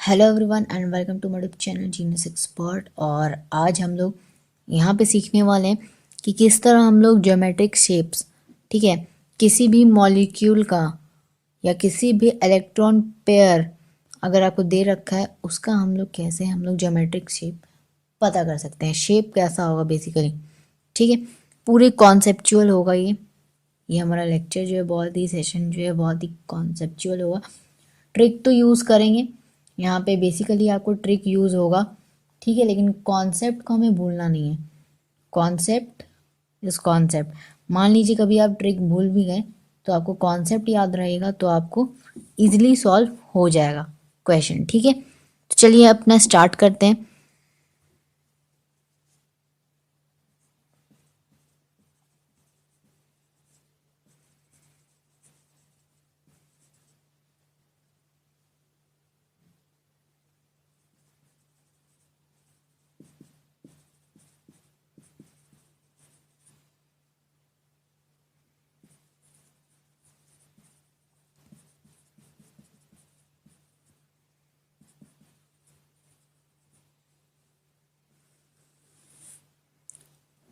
Hello everyone and welcome to my channel genius expert. और आज हम लोग यहाँ पे सीखने वाले हैं कि किस तरह हम लोग ज्योमेट्रिक शेप्स, ठीक है, किसी भी मॉलिक्यूल का या किसी भी इलेक्ट्रॉन पेयर अगर आपको दे रखा है उसका हम लोग कैसे ज्योमेट्रिक शेप पता कर सकते हैं। शेप कैसा होगा बेसिकली, ठीक है, पूरे कॉन्सेप्चुअल होगा। ये हमारा लेक्चर जो है बहुत ही सेशन जो है बहुत ही कॉन्सेप्चुअल होगा। ट्रिक तो यूज़ करेंगे यहाँ पे, बेसिकली आपको ट्रिक यूज़ होगा, ठीक है, लेकिन कॉन्सेप्ट को हमें भूलना नहीं है। कॉन्सेप्ट इस कॉन्सेप्ट, मान लीजिए कभी आप ट्रिक भूल भी गए तो आपको कॉन्सेप्ट याद रहेगा तो आपको इजीली सॉल्व हो जाएगा क्वेश्चन, ठीक है। तो चलिए अपना स्टार्ट करते हैं।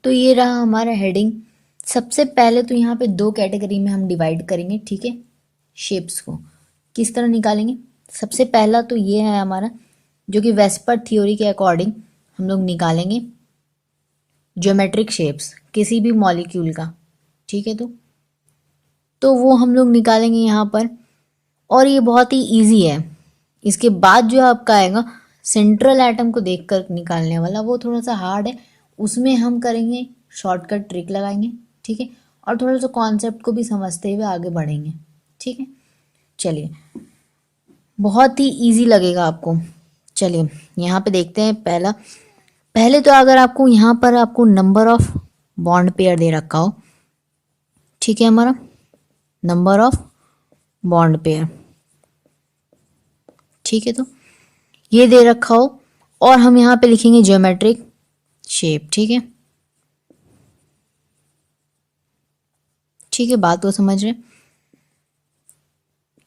तो ये रहा हमारा हेडिंग। सबसे पहले तो यहाँ पे दो कैटेगरी में हम डिवाइड करेंगे, ठीक है। शेप्स को किस तरह निकालेंगे, सबसे पहला तो ये है हमारा जो कि वेस्पर थ्योरी के अकॉर्डिंग हम लोग निकालेंगे ज्योमेट्रिक शेप्स किसी भी मॉलिक्यूल का, ठीक है। तो वो हम लोग निकालेंगे यहाँ पर, और ये बहुत ही इजी है। इसके बाद जो आपका आएगा सेंट्रल एटम को देखकर निकालने वाला, वो थोड़ा सा हार्ड है, उसमें हम करेंगे शॉर्टकट ट्रिक लगाएंगे, ठीक है, और थोड़ा सा कॉन्सेप्ट को भी समझते हुए आगे बढ़ेंगे, ठीक है। चलिए, बहुत ही इजी लगेगा आपको। चलिए यहाँ पे देखते हैं। पहले तो अगर आपको यहाँ पर आपको नंबर ऑफ बॉन्ड पेयर दे रखा हो, ठीक है, हमारा नंबर ऑफ बॉन्ड पेयर, ठीक है, तो ये दे रखा हो और हम यहाँ पे लिखेंगे ज्योमेट्रिक शेप, ठीक है। ठीक है, बात को समझ रहे हैं।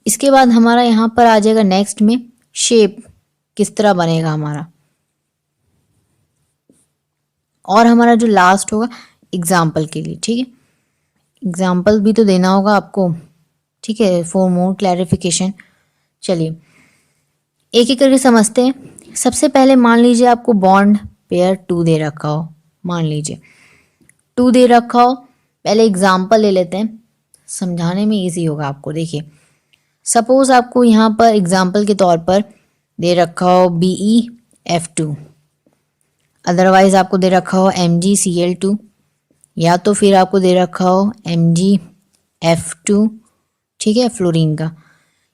इसके बाद हमारा यहाँ पर आ जाएगा नेक्स्ट में शेप किस तरह बनेगा हमारा, और हमारा जो लास्ट होगा एग्जाम्पल के लिए, ठीक है। एग्जाम्पल भी तो देना होगा आपको, ठीक है, फॉर मोर क्लैरिफिकेशन। चलिए एक एक करके समझते हैं। सबसे पहले मान लीजिए आपको बॉन्ड पेयर 2 दे रखा हो, मान लीजिए 2 दे रखा हो। पहले एग्जाम्पल ले लेते हैं, समझाने में इजी होगा आपको। देखिए सपोज आपको यहाँ पर एग्जाम्पल के तौर पर दे रखा हो BeF2, अदरवाइज आपको दे रखा हो MgCl2, या तो फिर आपको दे रखा हो MgF2, ठीक है, फ्लोरीन का।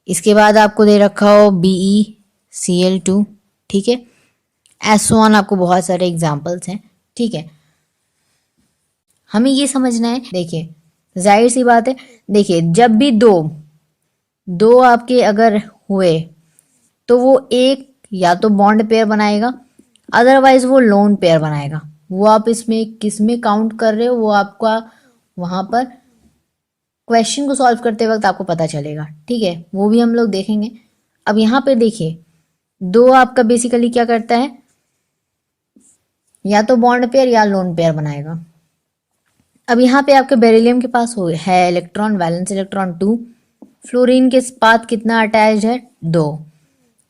इसके बाद आपको दे रखा हो BeCl2, ठीक है। S1 आपको बहुत सारे एग्जाम्पल्स हैं, ठीक है। हमें ये समझना है, देखिए जाहिर सी बात है, देखिए जब भी दो आपके अगर हुए तो वो एक या तो बॉन्ड पेयर बनाएगा, अदरवाइज वो लोन पेयर बनाएगा। वो आप इसमें किस में काउंट कर रहे हो वो आपका वहां पर क्वेश्चन को सॉल्व करते वक्त आपको पता चलेगा, ठीक है, वो भी हम लोग देखेंगे। अब यहाँ पे देखिए दो आपका बेसिकली क्या करता है, या तो बॉन्ड पेयर या लोन पेयर बनाएगा। अब यहाँ पे आपके बेरिलियम के पास है इलेक्ट्रॉन, वैलेंस इलेक्ट्रॉन 2, फ्लोरीन के पास कितना अटैच्ड है 2,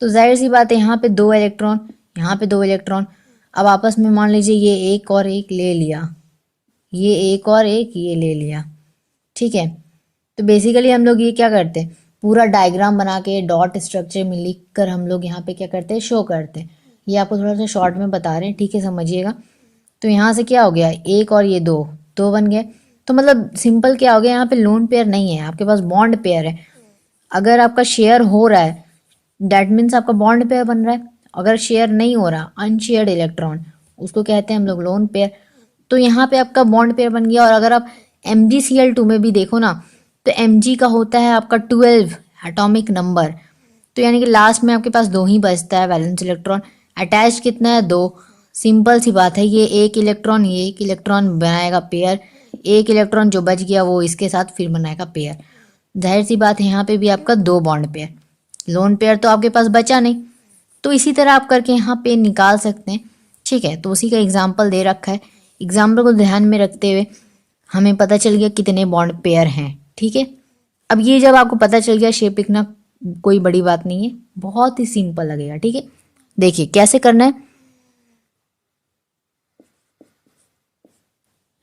तो जाहिर सी बात है यहाँ पे 2 इलेक्ट्रॉन, यहाँ पे 2 इलेक्ट्रॉन। अब आपस में मान लीजिए ये एक और एक ले लिया, ये एक और एक ये ले लिया, ठीक है। तो बेसिकली हम लोग ये क्या करते हैं, पूरा डायग्राम बना के डॉट स्ट्रक्चर में लिख कर हम लोग यहाँ पे क्या करते हैं, शो करते हैं। ये आपको थोड़ा सा शॉर्ट में बता रहे हैं, ठीक है, समझिएगा। तो यहाँ से क्या हो गया, एक और ये दो बन गए। तो मतलब सिंपल क्या हो गया, यहाँ पे लोन पेयर नहीं है, आपके पास बॉन्ड पेयर है। अगर आपका शेयर हो रहा है दैट मीन्स आपका बॉन्ड पेयर बन रहा है, अगर शेयर नहीं हो रहा अनशेयर्ड इलेक्ट्रॉन उसको कहते हैं हम लोग लोन पेयर। तो यहाँ पे आपका बॉन्ड पेयर बन गया। और अगर आप MgCl2 में भी देखो ना तो Mg का होता है आपका 12 एटॉमिक नंबर, तो यानी कि लास्ट में आपके पास 2 ही बचता है वैलेंस इलेक्ट्रॉन। अटैच कितना है 2, सिंपल सी बात है, ये एक इलेक्ट्रॉन बनाएगा पेयर, एक इलेक्ट्रॉन जो बच गया वो इसके साथ फिर बनाएगा पेयर। जाहिर सी बात है यहाँ पे भी आपका 2 बॉन्ड पेयर, लोन पेयर तो आपके पास बचा नहीं, तो इसी तरह आप करके यहाँ पे निकाल सकते हैं। ठीक है, तो उसी का एग्जाम्पल दे रखा है। एग्जाम्पल को ध्यान में रखते हुए हमें पता चल गया कितने बॉन्ड पेयर हैं। ठीक है, अब ये जब आपको पता चल गया, शेप लिखना कोई बड़ी बात नहीं है, बहुत ही सिंपल लगेगा। ठीक है, देखिए कैसे करना है।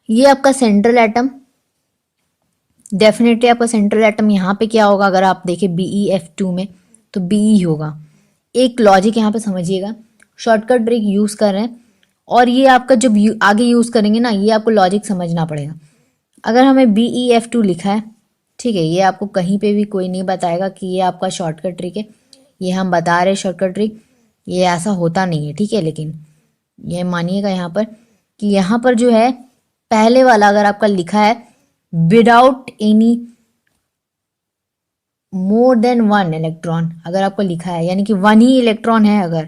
ये आपका सेंट्रल एटम, डेफिनेटली आपका सेंट्रल एटम यहाँ पे क्या होगा, अगर आप देखें BeF2 में तो Be होगा। एक लॉजिक यहाँ पे समझिएगा, शॉर्टकट ट्रिक यूज़ कर रहे हैं और ये आपका जब आगे यूज़ करेंगे ना, ये आपको लॉजिक समझना पड़ेगा। अगर हमें BeF2 लिखा है, ठीक है, ये आपको कहीं पे भी कोई नहीं बताएगा कि ये आपका शॉर्टकट ट्रिक है, ये हम बता रहे शॉर्टकट ट्रिक, ये ऐसा होता नहीं है। ठीक है, लेकिन ये मानिएगा यहाँ पर कि यहाँ पर जो है पहले वाला अगर आपका लिखा है without any more than one electron, अगर आपको लिखा है यानी कि वन ही इलेक्ट्रॉन है अगर,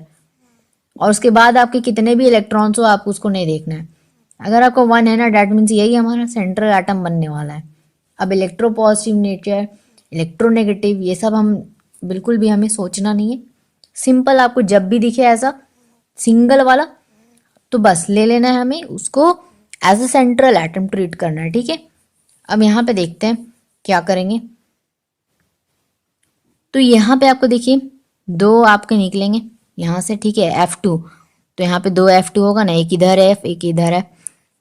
और उसके बाद आपके कितने भी इलेक्ट्रॉन्स हो आपको उसको नहीं देखना है। अगर आपको वन है ना, डैट मीन्स यही हमारा सेंट्रल एटम बनने वाला है। अब इलेक्ट्रो पॉजिटिव नेचर, इलेक्ट्रोनेगेटिव, ये सब हम बिल्कुल भी हमें सोचना नहीं है। सिंपल आपको जब भी दिखे ऐसा सिंगल वाला तो बस ले लेना है, हमें उसको as a central atom treat करना है। ठीक है, अब यहाँ पे देखते हैं क्या करेंगे। तो यहाँ पे आपको देखिए दो आपके निकलेंगे यहाँ से। ठीक है, F2, तो यहाँ पे दो F2 होगा ना, एक इधर है एक इधर है।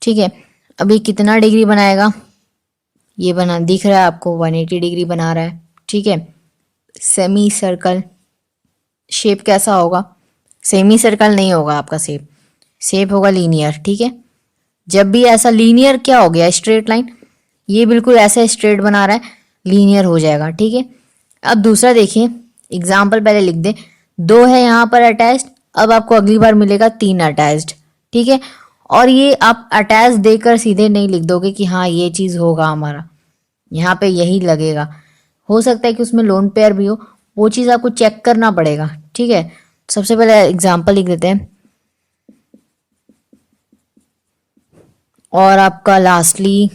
ठीक है, अब ये कितना डिग्री बनाएगा, ये बना दिख रहा है आपको 180 डिग्री बना रहा है। ठीक है, सेमी सर्कल शेप कैसा होगा, सेमी सर्कल नहीं होगा आपका शेप, शेप होगा लीनियर। ठीक है, जब भी ऐसा लीनियर क्या हो गया, स्ट्रेट लाइन, ये बिल्कुल ऐसा स्ट्रेट बना रहा है, लीनियर हो जाएगा। ठीक है, अब दूसरा देखिए, एग्जाम्पल पहले लिख दे, दो है यहाँ पर अटैच्ड, अब आपको अगली बार मिलेगा तीन अटैच्ड। ठीक है, और ये आप अटैच देकर सीधे नहीं लिख दोगे कि हाँ ये चीज़ होगा हमारा, यहाँ पे यही लगेगा। हो सकता है कि उसमें लोन पेयर भी हो, वो चीज़ आपको चेक करना पड़ेगा। ठीक है, सबसे पहले एग्जाम्पल लिख देते हैं और आपका लास्टली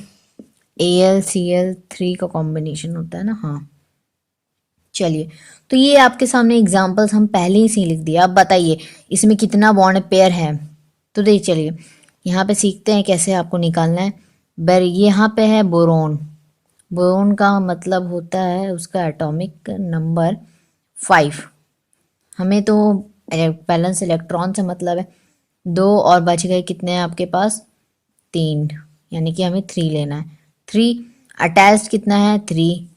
AlCl3 का कॉम्बिनेशन होता है ना। हाँ चलिए, तो ये आपके सामने एग्जाम्पल्स हम पहले ही से लिख दिया। अब बताइए इसमें कितना बॉन्ड पेयर है। तो देखिए चलिए यहाँ पे सीखते हैं कैसे आपको निकालना है। यहाँ पे है बोरोन, बोरोन का मतलब होता है उसका एटॉमिक नंबर 5। हमें तो बैलेंस इलेक्ट्रॉन से मतलब है, दो और बच गए कितने हैं आपके पास, तीन, यानी कि हमें 3 लेना है। 3 अटैच्ड कितना है 3,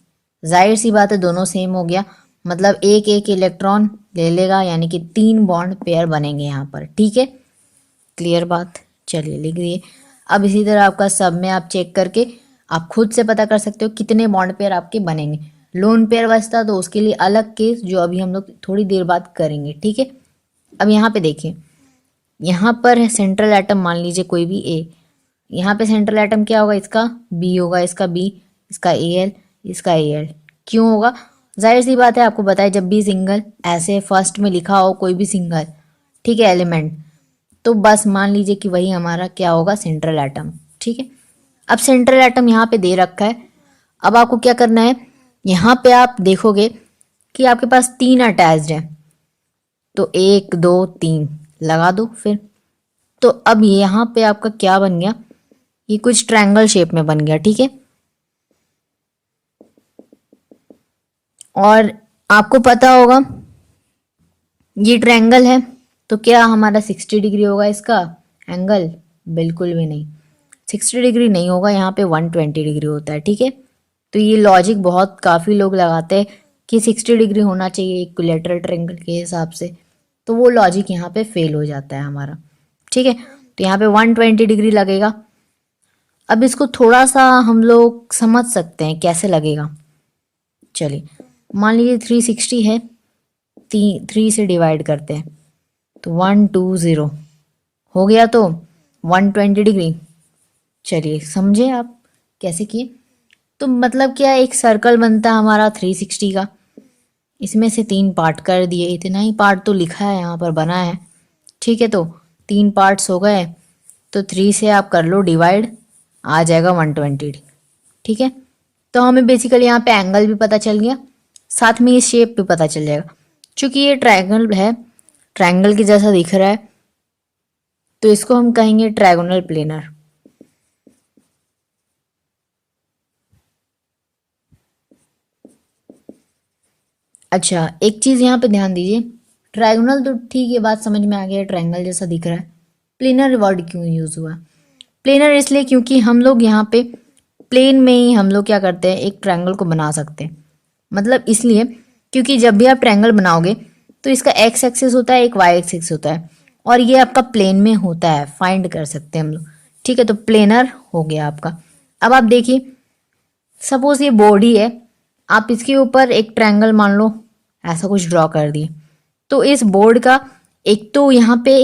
जाहिर सी बात है दोनों सेम हो गया, मतलब एक एक इलेक्ट्रॉन ले लेगा, यानी कि 3 बॉन्ड पेयर बनेंगे यहाँ पर। ठीक है, क्लियर बात, चलिए लिख दिए। अब इसी तरह आपका सब में आप चेक करके आप खुद से पता कर सकते हो कितने बॉन्ड पेयर आपके बनेंगे। लोन पेयर बचता तो उसके लिए अलग केस, जो अभी हम लोग थोड़ी देर बाद करेंगे। ठीक है, अब यहाँ पे देखिए, यहाँ पर है सेंट्रल एटम, मान लीजिए कोई भी ए, यहाँ पे सेंट्रल एटम क्या होगा, इसका बी होगा, इसका बी, इसका Al, इसका Al। क्यों होगा, जाहिर सी बात है, आपको बताया जब भी सिंगल ऐसे फर्स्ट में लिखा हो कोई भी सिंगल, ठीक है, एलिमेंट, तो बस मान लीजिए कि वही हमारा क्या होगा, सेंट्रल एटम। ठीक है, अब सेंट्रल एटम यहाँ पे दे रखा है। अब आपको क्या करना है, यहाँ पे आप देखोगे कि आपके पास 3 अटैच्ड है, तो 1 2 3 लगा दो फिर। तो अब यहाँ पे आपका क्या बन गया, ये कुछ ट्रायंगल शेप में बन गया। ठीक है, और आपको पता होगा ये ट्रायंगल है, तो क्या हमारा 60 डिग्री होगा इसका एंगल, बिल्कुल भी नहीं, 60 डिग्री नहीं होगा, यहाँ पे 120 डिग्री होता है। ठीक है, तो ये लॉजिक बहुत काफ़ी लोग लगाते हैं कि 60 डिग्री होना चाहिए इक्विलेटरल ट्रायंगल के हिसाब से, तो वो लॉजिक यहाँ पे फेल हो जाता है हमारा। ठीक है, तो यहाँ पे 120 डिग्री लगेगा। अब इसको थोड़ा सा हम लोग समझ सकते हैं कैसे लगेगा। चलिए मान लीजिए 360 है, 3 से डिवाइड करते हैं तो 120 हो गया, तो 120 डिग्री। चलिए समझे आप कैसे किए। तो मतलब क्या, एक सर्कल बनता है हमारा 360 का, इसमें से 3 पार्ट कर दिए, इतना ही पार्ट तो लिखा है यहाँ पर बना है। ठीक है, तो 3 पार्ट्स हो गए, तो 3 से आप कर लो डिवाइड, आ जाएगा 120। ठीक है, तो हमें बेसिकली यहाँ पे एंगल भी पता चल गया, साथ में ये शेप भी पता चल जाएगा। चूँकि ये ट्रायंगल है ट्रायंगल के जैसा दिख रहा है, तो इसको हम कहेंगे ट्रायगोनल प्लेनर। अच्छा, एक चीज यहाँ पे ध्यान दीजिए, ट्रायगोनल तो ठीक है, बात समझ में आ गया, ट्रायंगल जैसा दिख रहा है। प्लेनर वर्ड क्यों यूज हुआ? प्लेनर इसलिए क्योंकि हम लोग यहाँ पे प्लेन में ही हम लोग क्या करते हैं, एक ट्रायंगल को बना सकते हैं। मतलब इसलिए क्योंकि जब भी आप ट्रायंगल बनाओगे तो इसका एक्स एक्सिस होता है, एक वाई एक्सिस होता है, और ये आपका प्लेन में होता है, फाइंड कर सकते हैं हम लोग। ठीक है, तो प्लेनर हो गया आपका। अब आप देखिए, सपोज ये बॉडी है, आप इसके ऊपर एक ट्रायंगल मान लो ऐसा कुछ ड्रॉ कर दिए, तो इस बोर्ड का एक तो यहाँ पे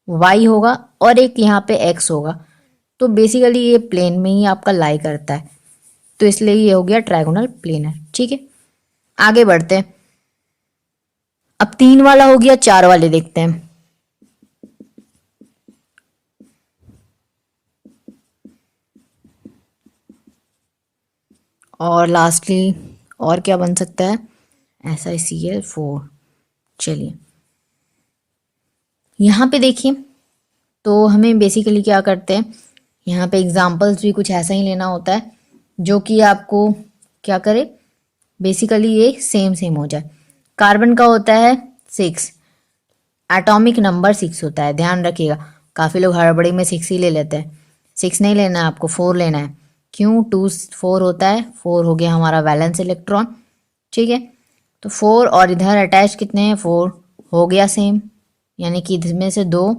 वाई होगा और एक यहाँ पे एक्स होगा, तो बेसिकली ये प्लेन में ही आपका लाई करता है, तो इसलिए ये हो गया ट्रायगोनल प्लेनर। ठीक है, आगे बढ़ते हैं। अब 3 वाला हो गया, 4 वाले देखते हैं। और लास्टली और क्या बन सकता है, SiCl4। चलिए यहाँ पे देखिए, तो हमें बेसिकली क्या करते हैं, यहाँ पे एग्जाम्पल्स भी कुछ ऐसा ही लेना होता है जो कि आपको क्या करे, बेसिकली ये सेम सेम हो जाए। कार्बन का होता है 6, एटॉमिक नंबर 6 होता है, ध्यान रखिएगा। काफ़ी लोग हड़बड़ी में 6 ही ले लेते हैं, 6 नहीं लेना है आपको, 4 लेना है। क्यों? 2 4 होता है, 4 हो गया हमारा वैलेंस इलेक्ट्रॉन। ठीक है, तो 4 और इधर अटैच कितने हैं, 4 हो गया सेम, यानी कि इसमें से 2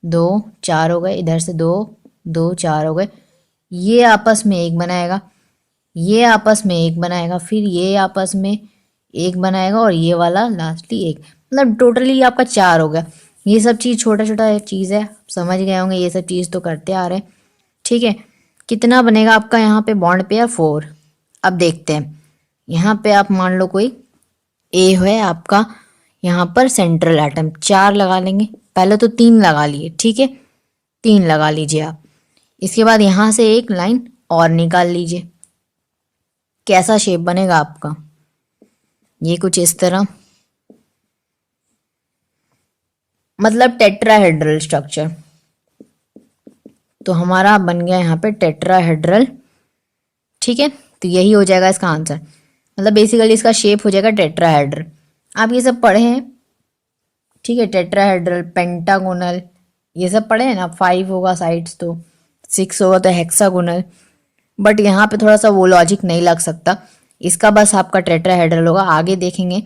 2 4 हो गए, इधर से 2 2 4 हो गए। ये आपस में एक बनाएगा, ये आपस में एक बनाएगा, फिर ये आपस में एक बनाएगा, और ये वाला लास्टली एक, मतलब टोटली आपका 4 हो गया। ये सब चीज़ छोटा छोटा चीज़ है, समझ गए होंगे, ये सब चीज़ तो करते आ रहे हैं। ठीक है, कितना बनेगा आपका यहाँ पे बॉन्ड पेयर, 4। अब देखते हैं, यहाँ पे आप मान लो कोई ए है आपका, यहाँ पर सेंट्रल एटम, 4 लगा लेंगे, पहले तो 3 लगा लिए। ठीक है, 3 लगा लीजिए आप। इसके बाद यहाँ से एक लाइन और निकाल लीजिए, कैसा शेप बनेगा आपका, ये कुछ इस तरह, मतलब टेट्राहेड्रल स्ट्रक्चर। तो हमारा बन गया यहाँ पे टेट्राहेड्रल। ठीक है, तो यही हो जाएगा इसका आंसर, मतलब बेसिकली इसका शेप हो जाएगा टेट्राहेड्रल। आप ये सब पढ़े हैं, ठीक है, टेट्राहेड्रल, पेंटागोनल, ये सब पढ़े हैं ना। 5 होगा साइड्स, तो 6 होगा तो हेक्सागोनल, बट यहाँ पे थोड़ा सा वो लॉजिक नहीं लग सकता, इसका बस आपका टेट्राहेड्रल होगा। आगे देखेंगे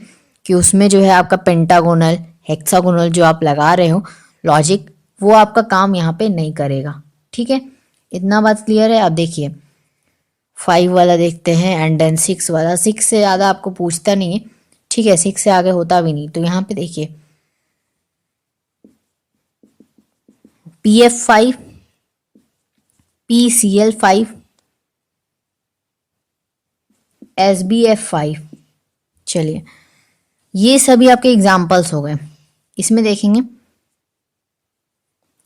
कि उसमें जो है आपका पेंटागोनल, हेक्सागोनल जो आप लगा रहे हो लॉजिक, वो आपका काम यहाँ पे नहीं करेगा। ठीक है, इतना बात क्लियर है। अब देखिए 5 वाला देखते हैं, एंड देन 6 वाला। 6 से ज़्यादा आपको पूछता नहीं है, ठीक है, 6 से आगे होता भी नहीं। तो यहाँ पे देखिए PF5, PCl5, SBF5। चलिए, ये सभी आपके एग्जाम्पल्स हो गए। इसमें देखेंगे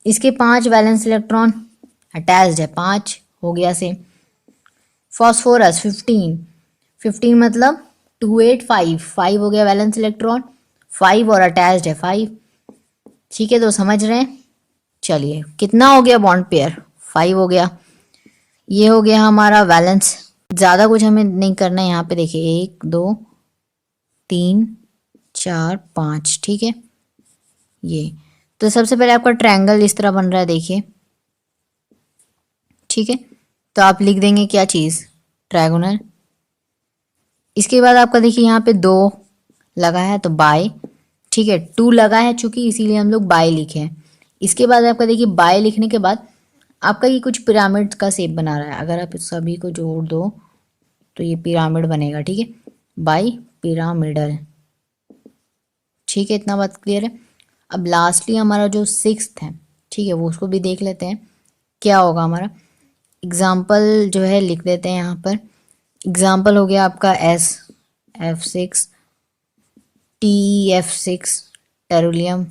इसके 5 वैलेंस इलेक्ट्रॉन अटैच्ड है, 5 हो गया सेम। फॉस्फोरस 15, 15 मतलब 285, 5 हो गया वैलेंस इलेक्ट्रॉन, 5 और अटैच्ड है 5। ठीक है, तो समझ रहे हैं। चलिए, कितना हो गया बॉन्ड पेयर, 5 हो गया। ये हो गया हमारा वैलेंस, ज़्यादा कुछ हमें नहीं करना है। यहाँ पे देखिए 1 2 3 4 5, ठीक है। ये तो सबसे पहले आपका ट्रायंगल इस तरह बन रहा है, देखिए, ठीक है। तो आप लिख देंगे क्या चीज़, ट्रायगोनल। इसके बाद आपका देखिए यहाँ पे 2 लगा है तो बाय, ठीक है, 2 लगा है चूंकि, इसीलिए हम लोग बाय लिखे हैं। इसके बाद आपका देखिए बाय लिखने के बाद आपका ये कुछ पिरामिड का शेप बना रहा है, अगर आप इस सभी को जोड़ दो तो ये पिरामिड बनेगा, ठीक है, बाय पिरामिडल। ठीक है, इतना बात क्लियर है। अब लास्टली हमारा जो 6th है, ठीक है, वो उसको भी देख लेते हैं क्या होगा हमारा। एग्जाम्पल जो है लिख देते हैं यहाँ पर। एग्जाम्पल हो गया आपका SF6, TF6, टेरुलियम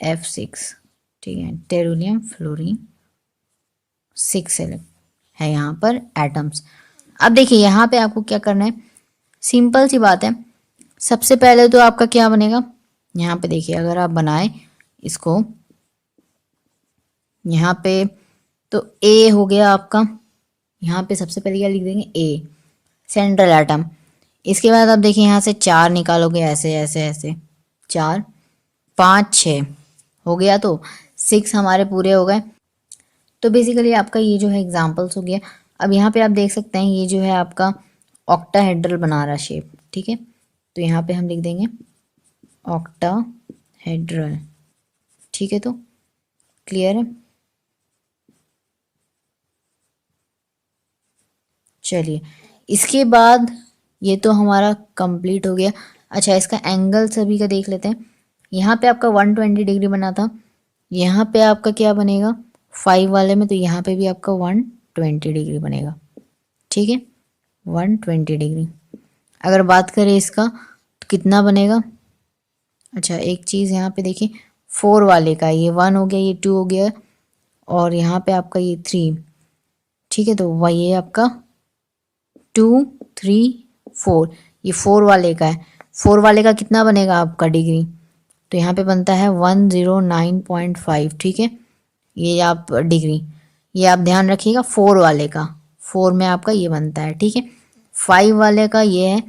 F6, ठीक है, टेरुलियम फ्लोरीन 6 है यहाँ पर एटम्स। अब देखिए यहाँ पे आपको क्या करना है, सिंपल सी बात है। सबसे पहले तो आपका क्या बनेगा, यहाँ पे देखिए अगर आप बनाए इसको यहाँ पे, तो ए हो गया आपका, यहाँ पे सबसे पहले क्या लिख देंगे, ए सेंट्रल एटम। इसके बाद आप देखिए यहाँ से 4 निकालोगे, ऐसे ऐसे ऐसे 4 5 6 हो गया, तो 6 हमारे पूरे हो गए। तो बेसिकली आपका ये जो है एग्जाम्पल्स हो गया। अब यहाँ पे आप देख सकते हैं ये जो है आपका ऑक्टाहेड्रल बना रहा शेप, ठीक है। तो यहाँ पे हम लिख देंगे ऑक्टाहेड्रल, ठीक है। तो क्लियर है। चलिए इसके बाद ये तो हमारा कंप्लीट हो गया। अच्छा इसका एंगल सभी का देख लेते हैं। यहाँ पे आपका 120 डिग्री बना था, यहाँ पे आपका क्या बनेगा 5 वाले में, तो यहाँ पे भी आपका 120 डिग्री बनेगा, ठीक है 120 डिग्री। अगर बात करें इसका तो कितना बनेगा। अच्छा एक चीज़ यहाँ पे देखिए 4 वाले का, ये 1 हो गया, ये 2 हो गया, और यहाँ पे आपका ये 3, ठीक है। तो वह ये आपका 2 3 4, ये 4 वाले का है। 4 वाले का कितना बनेगा आपका डिग्री, तो यहाँ पे बनता है 109.5, ठीक है। ये आप डिग्री, ये आप ध्यान रखिएगा 4 वाले का, 4 में आपका ये बनता है, ठीक है। 5 वाले का ये है,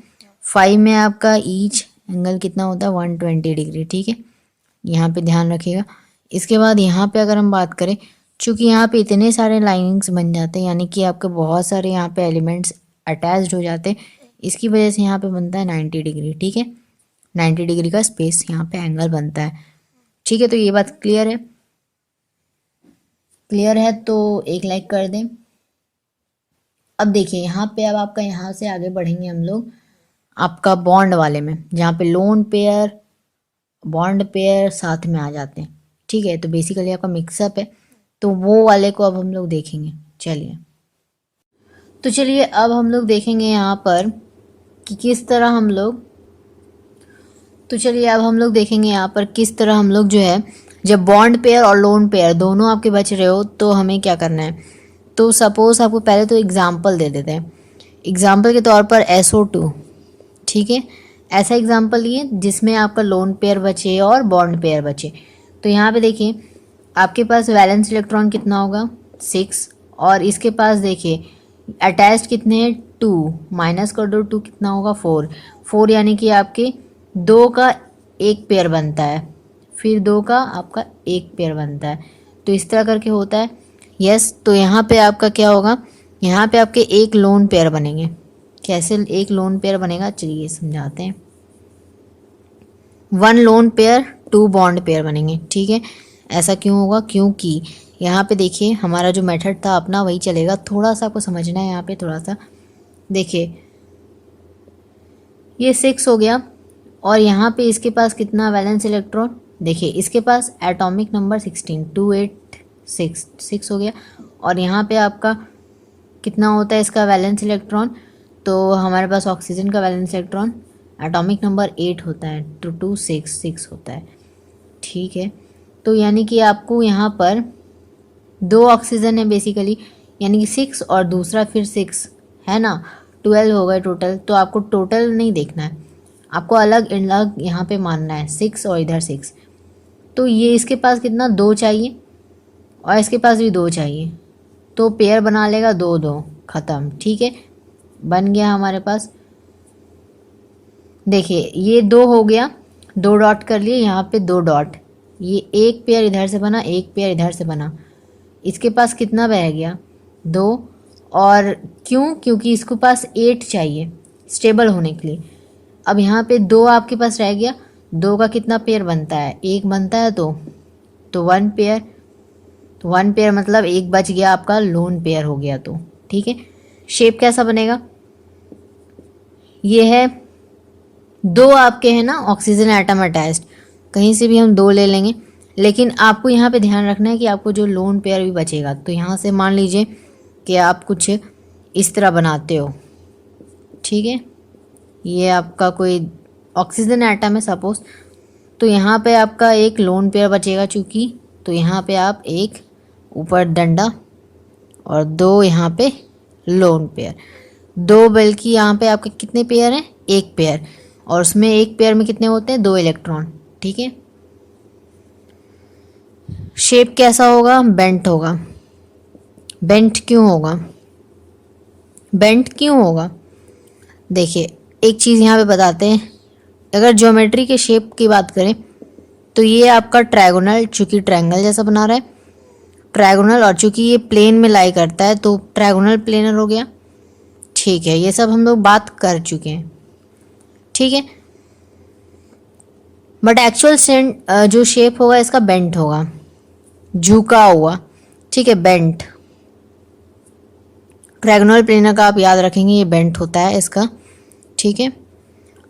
5 में आपका ईच एंगल कितना होता है 120 डिग्री, ठीक है। यहाँ पे ध्यान रखिएगा। इसके बाद यहाँ पे अगर हम बात करें, चूँकि यहाँ पे इतने सारे लाइनिंग्स बन जाते हैं, यानी कि आपके बहुत सारे यहाँ पे एलिमेंट्स अटैच्ड हो जाते हैं, इसकी वजह से यहाँ पे बनता है 90 डिग्री, ठीक है। 90 डिग्री का स्पेस यहाँ पे एंगल बनता है, ठीक है। तो ये बात क्लियर है। क्लियर है तो एक लाइक कर दें। अब देखिए यहाँ पे, अब आपका यहाँ से आगे बढ़ेंगे हम लोग आपका बॉन्ड वाले में, जहाँ पे लोन पेयर बॉन्ड पेयर साथ में आ जाते हैं, ठीक है। तो बेसिकली आपका मिक्सअप है, तो वो वाले को अब हम लोग देखेंगे। चलिए तो चलिए अब हम लोग देखेंगे यहाँ पर कि किस तरह हम लोग, तो चलिए अब हम लोग देखेंगे यहाँ पर किस तरह हम लोग जो है, जब बॉन्ड पेयर और लोन पेयर दोनों आपके बच रहे हो तो हमें क्या करना है। तो सपोज आपको पहले तो एग्जाम्पल दे देते हैं। एग्जाम्पल के तौर पर SO2, ठीक है। ऐसा एग्जाम्पल लिए जिसमें आपका लोन पेयर बचे और बॉन्ड पेयर बचे। तो यहाँ पे देखिए आपके पास वैलेंस इलेक्ट्रॉन कितना होगा 6, और इसके पास देखिए अटैच्ड कितने हैं 2, माइनस कर दो 2 कितना होगा 4, 4 यानी कि आपके 2 का एक पेयर बनता है, फिर 2 का आपका एक पेयर बनता है, तो इस तरह करके होता है। यस, तो यहाँ पे आपका क्या होगा, यहाँ पे आपके एक लोन पेयर बनेंगे। कैसे एक लोन पेयर बनेगा, चलिए समझाते हैं। 1 लोन पेयर 2 बॉन्ड पेयर बनेंगे, ठीक है। ऐसा क्यों होगा, क्योंकि यहाँ पे देखिए हमारा जो मेथड था अपना वही चलेगा। थोड़ा सा आपको समझना है यहाँ पे, थोड़ा सा देखिए ये 6 हो गया, और यहाँ पे इसके पास कितना वैलेंस इलेक्ट्रॉन, देखिए इसके पास एटॉमिक नंबर 16, 2 8 6, 6 हो गया। और यहाँ पे आपका कितना होता है इसका वैलेंस इलेक्ट्रॉन, तो हमारे पास ऑक्सीजन का वैलेंस इलेक्ट्रॉन एटॉमिक नंबर 8 होता है, तो 2 6 6 होता है, ठीक है। तो यानी कि आपको यहाँ पर 2 ऑक्सीजन है बेसिकली, यानी कि 6 और दूसरा फिर 6 है ना, 12 हो गए टोटल। तो आपको टोटल नहीं देखना है, आपको अलग अलग यहाँ पे मानना है, 6 और इधर 6। तो ये इसके पास कितना 2 चाहिए, और इसके पास भी 2 चाहिए, तो पेयर बना लेगा 2 2, ख़त्म, ठीक है। बन गया हमारे पास, देखिए ये 2 हो गया, 2 डॉट कर लिए यहाँ पे 2 डॉट, ये एक पेयर इधर से बना, एक पेयर इधर से बना, इसके पास कितना बह गया 2। और क्यों, क्योंकि इसके पास 8 चाहिए स्टेबल होने के लिए। अब यहाँ पे 2 आपके पास रह गया, 2 का कितना पेयर बनता है, एक बनता है, तो 1 पेयर, तो 1 पेयर मतलब एक बच गया आपका लोन पेयर हो गया, तो ठीक है। शेप कैसा बनेगा, ये है 2 आपके हैं ना ऑक्सीजन एटम अटैच्ड, कहीं से भी हम 2 ले लेंगे, लेकिन आपको यहाँ पे ध्यान रखना है कि आपको जो लोन पेयर भी बचेगा, तो यहाँ से मान लीजिए कि आप कुछ इस तरह बनाते हो, ठीक है। ये आपका कोई ऑक्सीजन एटम है सपोज, तो यहाँ पे आपका एक लोन पेयर बचेगा चूँकि, तो यहाँ पे आप एक ऊपर डंडा और 2 यहाँ पे लोन पेयर, 2 बल्कि यहाँ पे आपके कितने पेयर हैं, एक पेयर, और उसमें एक पेयर में कितने होते हैं 2 इलेक्ट्रॉन, ठीक है। शेप कैसा होगा? बेंट होगा। बेंट क्यों होगा? बेंट क्यों होगा? देखिए एक चीज़ यहाँ पे बताते हैं, अगर ज्योमेट्री के शेप की बात करें तो ये आपका ट्रायगोनल, चूंकि ट्रायंगल जैसा बना रहा है, ट्रायगोनल, और चूंकि ये प्लेन में लाई करता है तो ट्रायगोनल प्लेनर हो गया। ठीक है, ये सब हम लोग बात कर चुके हैं, ठीक है। बट एक्चुअल जो शेप होगा इसका बेंट होगा, झुका हुआ, ठीक है, बेंट। ट्रायगोनल प्लेनर का आप याद रखेंगे, ये बेंट होता है इसका, ठीक है।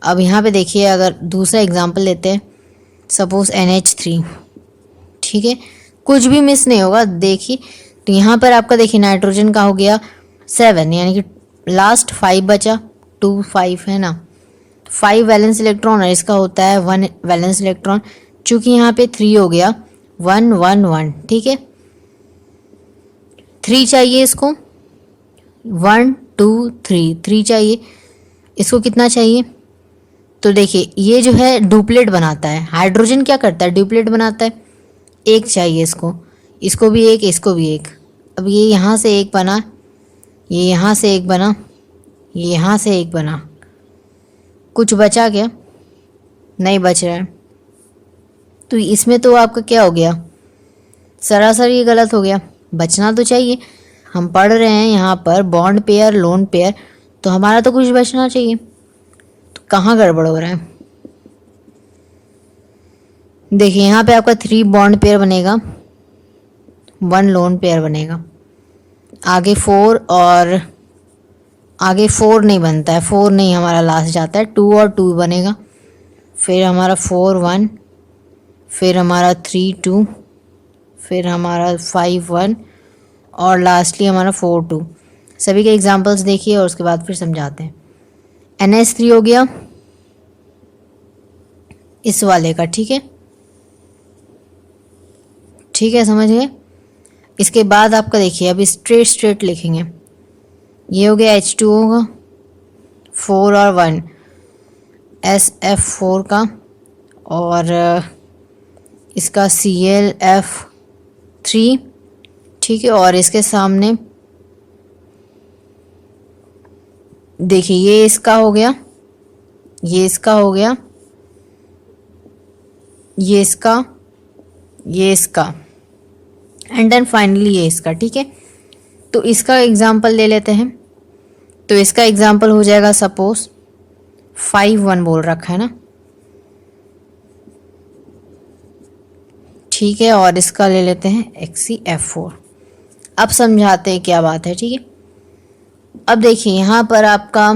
अब यहाँ पे देखिए, अगर दूसरा एग्जांपल लेते हैं, सपोज NH3, ठीक है, कुछ भी मिस नहीं होगा। देखिए तो यहाँ पर आपका देखिए नाइट्रोजन का हो गया 7, यानी कि लास्ट 5 बचा, 2 5 है ना, 5 वैलेंस इलेक्ट्रॉन और इसका होता है 1 वैलेंस इलेक्ट्रॉन। चूंकि यहाँ पे 3 हो गया, 1 1 1, ठीक है। 3 चाहिए इसको, 1 2 3, 3 चाहिए इसको। कितना चाहिए? तो देखिए ये जो है डुप्लेट बनाता है, हाइड्रोजन क्या करता है? डुप्लेट बनाता है। एक चाहिए इसको, इसको भी एक, इसको भी एक। अब ये यहाँ से एक बना, ये यहाँ से एक बना, ये यहाँ से एक बना, कुछ बचा क्या? नहीं बच रहा है। तो इसमें तो आपका क्या हो गया? सरासर ये गलत हो गया। बचना तो चाहिए, हम पढ़ रहे हैं यहाँ पर बॉन्ड पेयर, लोन पेयर, तो हमारा तो कुछ बचना चाहिए। तो कहाँ गड़बड़ हो रहा है? देखिए यहाँ पे आपका 3 बॉन्ड पेयर बनेगा, 1 लोन पेयर बनेगा, आगे 4, और आगे 4 नहीं बनता है, 4 नहीं हमारा लास्ट जाता है, 2 और 2 बनेगा, फिर हमारा 4 1, फिर हमारा 3 2, फिर हमारा 5 1, और लास्टली हमारा 4 2। सभी के एग्जांपल्स देखिए और उसके बाद फिर समझाते हैं। NH3 हो गया इस वाले का, ठीक है, ठीक है, समझ गए। इसके बाद आपका देखिए, अभी स्ट्रेट स्ट्रेट लिखेंगे। ये हो गया H2 होगा, 4 और 1 SF4 का, और इसका ClF3, ठीक है। और इसके सामने देखिए ये इसका हो गया, ये इसका हो गया, ये इसका, ये इसका, एंड देन फाइनली ये इसका, ठीक है। तो इसका एग्जाम्पल ले लेते हैं। तो इसका एग्जाम्पल हो जाएगा, सपोज 5 1 बोल रखा है ना, ठीक है, और इसका ले लेते हैं XeF4। अब समझाते हैं क्या बात है, ठीक है। अब देखिए यहाँ पर आपका,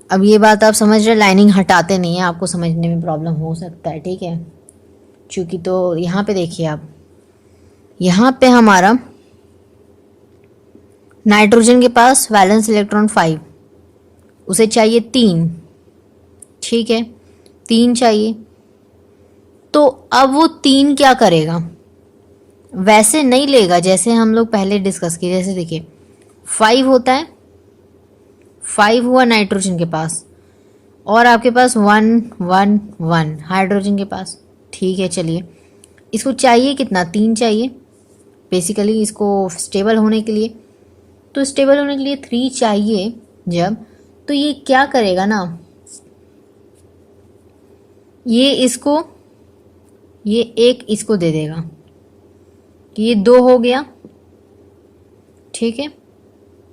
अब ये बात आप समझ रहे, लाइनिंग हटाते नहीं है, आपको समझने में प्रॉब्लम हो सकता है, ठीक है, क्योंकि तो यहाँ पे देखिए आप, यहाँ पे हमारा नाइट्रोजन के पास वैलेंस इलेक्ट्रॉन 5, उसे चाहिए 3, ठीक है, 3 चाहिए। तो अब वो 3 क्या करेगा? वैसे नहीं लेगा जैसे हम लोग पहले डिस्कस किए। जैसे देखिए 5 होता है, 5 हुआ नाइट्रोजन के पास, और आपके पास 1 1 1 हाइड्रोजन के पास, ठीक है। चलिए इसको चाहिए कितना? 3 चाहिए बेसिकली इसको स्टेबल होने के लिए। तो स्टेबल होने के लिए 3 चाहिए जब, तो ये क्या करेगा ना, ये इसको, ये एक इसको दे देगा, ये 2 हो गया, ठीक है,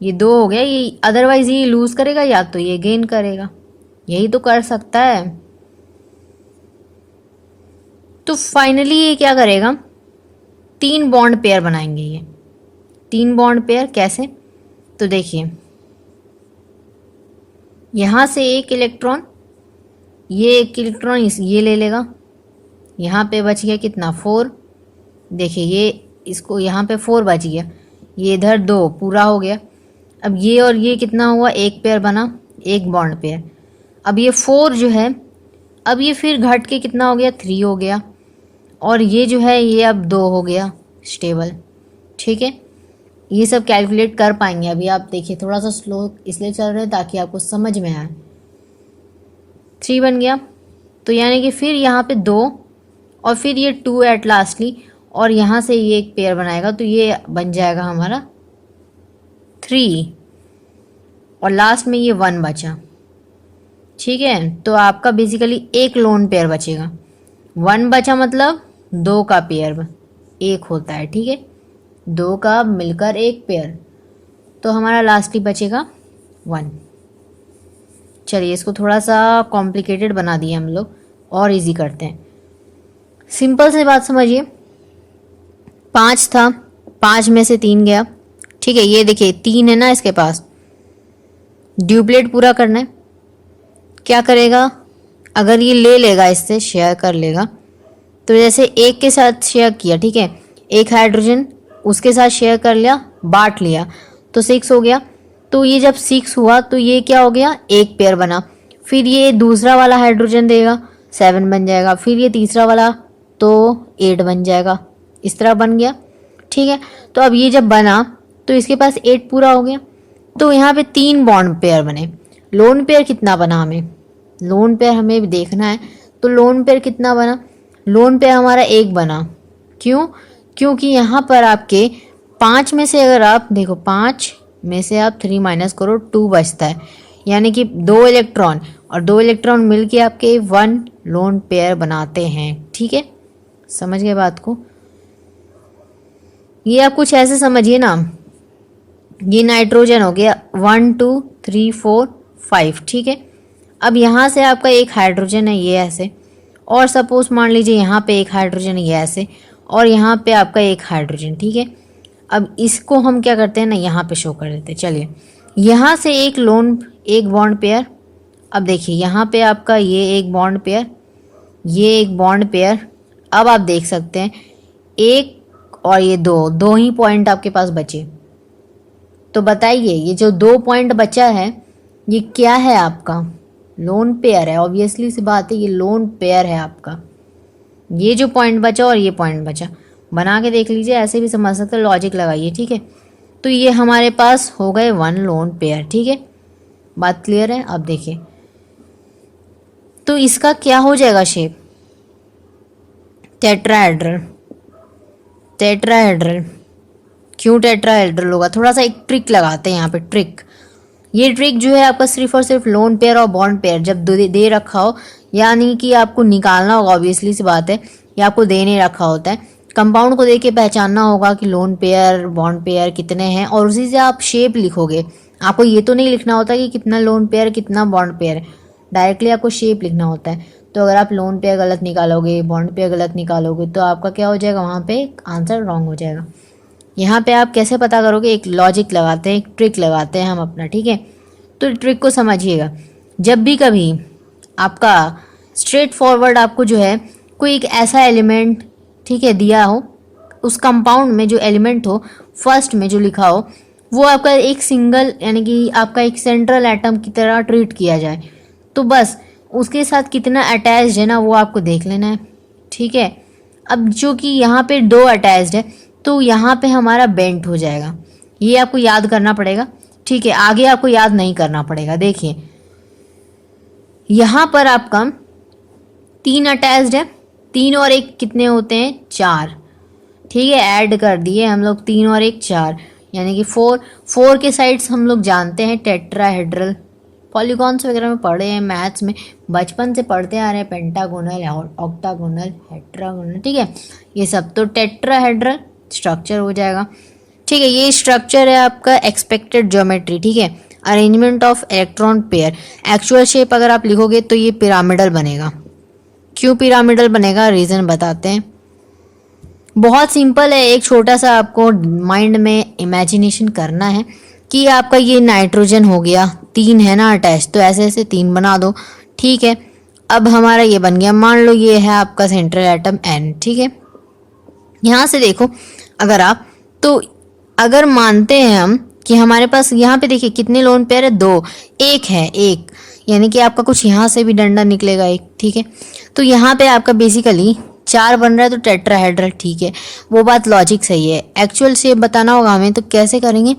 ये 2 हो गया। ये अदरवाइज ये लूज करेगा या तो ये गेन करेगा, यही तो कर सकता है। तो फाइनली ये क्या करेगा? 3 बॉन्ड पेयर बनाएंगे। ये 3 बॉन्ड पेयर कैसे? तो देखिए यहाँ से एक इलेक्ट्रॉन, ये एक इलेक्ट्रॉन ये ले लेगा, यहाँ पे बच गया कितना? 4। देखिए ये इसको यहाँ पे 4 बच गया, ये इधर 2 पूरा हो गया। अब ये और ये कितना हुआ? एक पेयर बना, एक बॉन्ड पेयर। अब ये 4 जो है, अब ये फिर घट के कितना हो गया? 3 हो गया, और ये जो है ये अब 2 हो गया स्टेबल, ठीक है। ये सब कैलकुलेट कर पाएंगे। अभी आप देखिए थोड़ा सा स्लो इसलिए चल रहे हैं ताकि आपको समझ में आए। 3 बन गया, तो यानी कि फिर यहाँ पे 2 और फिर ये 2 एट लास्टली, और यहाँ से ये एक पेयर बनाएगा तो ये बन जाएगा हमारा 3, और लास्ट में ये 1 बचा। ठीक है, तो आपका बेसिकली एक लोन पेयर बचेगा। 1 बचा मतलब 2 का पेयर एक होता है। ठीक है, 2 का मिलकर एक पेयर, तो हमारा लास्टली बचेगा 1। चलिए इसको थोड़ा सा कॉम्प्लिकेटेड बना दिए हम लोग, और इजी करते हैं। सिंपल सी बात समझिए, 5 था, 5 में से 3 गया। ठीक है, ये देखिए 3 है ना इसके पास, ड्यूप्लेट पूरा करना है। क्या करेगा, अगर ये ले लेगा, इससे शेयर कर लेगा, तो जैसे एक के साथ शेयर किया, ठीक है, एक हाइड्रोजन उसके साथ शेयर कर लिया, बांट लिया, तो 6 हो गया। तो ये जब 6 हुआ तो ये क्या हो गया, एक पेयर बना। फिर ये दूसरा वाला हाइड्रोजन देगा, 7 बन जाएगा। फिर ये तीसरा वाला तो 8 बन जाएगा, इस तरह बन गया। ठीक है, तो अब ये जब बना तो इसके पास 8 पूरा हो गया। तो यहाँ पे 3 बॉन्ड पेयर बने। लोन पेयर कितना बना, हमें लोन पेयर हमें भी देखना है। तो लोन पेयर कितना बना, लोन पेयर हमारा 1 बना। क्यों, क्योंकि यहाँ पर आपके 5 में से अगर आप देखो, 5 में से आप 3 माइनस करो, 2 बचता है, यानी कि 2 इलेक्ट्रॉन, और 2 इलेक्ट्रॉन मिलके आपके 1 लोन पेयर बनाते हैं। ठीक है, समझ गए बात को। ये आप कुछ ऐसे समझिए ना, ये नाइट्रोजन हो गया 1 2 3 4 5। ठीक है, अब यहाँ से आपका एक हाइड्रोजन है, ये ऐसे, और सपोज मान लीजिए यहाँ पे एक हाइड्रोजन है, ये ऐसे, और यहाँ पे आपका एक हाइड्रोजन। ठीक है, अब इसको हम क्या करते हैं ना, यहाँ पे शो कर देते हैं। चलिए, यहाँ से एक बॉन्ड पेयर। अब देखिए यहाँ पे आपका ये एक बॉन्ड पेयर, ये एक बॉन्ड पेयर। अब आप देख सकते हैं एक और ये 2 ही पॉइंट आपके पास बचे। तो बताइए ये जो 2 पॉइंट बचा है ये क्या है, आपका लोन पेयर है। ऑब्वियसली सी बात है, ये लोन पेयर है आपका। ये जो पॉइंट बचा और ये पॉइंट बचा, बना के देख लीजिए, ऐसे भी समझ सकते, लॉजिक लगाइए। ठीक है, तो ये हमारे पास हो गए 1 लोन पेयर। ठीक है, बात क्लियर है। अब देखिए, तो इसका क्या हो जाएगा शेप, टेट्राहेड्रल। टेट्राहेड्रल क्यों टेट्राहेड्रल होगा, थोड़ा सा एक ट्रिक लगाते हैं यहाँ पे, ट्रिक। ये ट्रिक जो है आपका सिर्फ और सिर्फ लोन पेयर और बॉन्ड पेयर जब दे रखा हो, यानी कि आपको निकालना होगा, ऑब्वियसली सी बात है, या आपको दे नहीं रखा होता है, कंपाउंड को देख के पहचानना होगा कि लोन पेयर बॉन्ड पेयर कितने हैं, और उसी से आप शेप लिखोगे। आपको ये तो नहीं लिखना होता कि कितना लोन पेयर कितना बॉन्ड पेयर, डायरेक्टली आपको शेप लिखना होता है। तो अगर आप लोन पेयर गलत निकालोगे, बॉन्ड पेयर गलत निकालोगे, तो आपका क्या हो जाएगा, वहाँ पे आंसर रॉन्ग हो जाएगा। यहाँ पे आप कैसे पता करोगे, एक लॉजिक लगाते हैं, एक ट्रिक लगाते हैं हम अपना। ठीक है, तो ट्रिक को समझिएगा। जब भी कभी आपका स्ट्रेट फॉरवर्ड आपको जो है कोई एक ऐसा एलिमेंट, ठीक है, दिया हो, उस कंपाउंड में जो एलिमेंट हो, फर्स्ट में जो लिखा हो, वो आपका एक सिंगल, यानी कि आपका एक सेंट्रल एटम की तरह ट्रीट किया जाए, तो बस उसके साथ कितना अटैच्ड है ना, वो आपको देख लेना है। ठीक है, अब जो कि यहाँ पे 2 अटैच्ड है, तो यहाँ पे हमारा बेंट हो जाएगा, ये आपको याद करना पड़ेगा। ठीक है, आगे आपको याद नहीं करना पड़ेगा। देखिए यहाँ पर आपका 3 अटैच्ड है, 3 और 1 कितने होते हैं, 4। ठीक है, ऐड कर दिए हम लोग, 3 और 1 4, यानी कि 4 के साइड्स हम लोग जानते हैं टेट्राहेड्रल, पॉलीगॉन्स वगैरह में पढ़े हैं, मैथ्स में बचपन से पढ़ते आ रहे हैं, पेंटागोनल, ऑक्टागोनल, हेट्रागोनल। ठीक है, ये सब तो टेट्राहेड्रल स्ट्रक्चर हो जाएगा। ठीक है, ये स्ट्रक्चर है आपका एक्सपेक्टेड ज्योमेट्री। ठीक है, arrangement of electron pair. Actual shape अगर आप लिखोगे तो ये पिरामिडल बनेगा। क्यों पिरामिडल बनेगा, रीज़न बताते हैं। बहुत सिंपल है, एक छोटा सा आपको माइंड में इमेजिनेशन करना है कि आपका ये नाइट्रोजन हो गया, 3 है ना अटैच, तो ऐसे ऐसे 3 बना दो। ठीक है, अब हमारा ये बन गया, मान लो ये है आपका सेंट्रल एटम N। ठीक है, यहाँ से देखो, अगर आप तो अगर मानते हैं हम कि हमारे पास यहाँ पे देखिए कितने लोन पेयर है, 2, 1 है, 1, यानी कि आपका कुछ यहाँ से भी डंडा निकलेगा एक। ठीक है, तो यहाँ पे आपका बेसिकली 4 बन रहा है, तो टेट्राहेड्रल। ठीक है, वो बात लॉजिक सही है। एक्चुअल शेप बताना होगा हमें, तो कैसे करेंगे,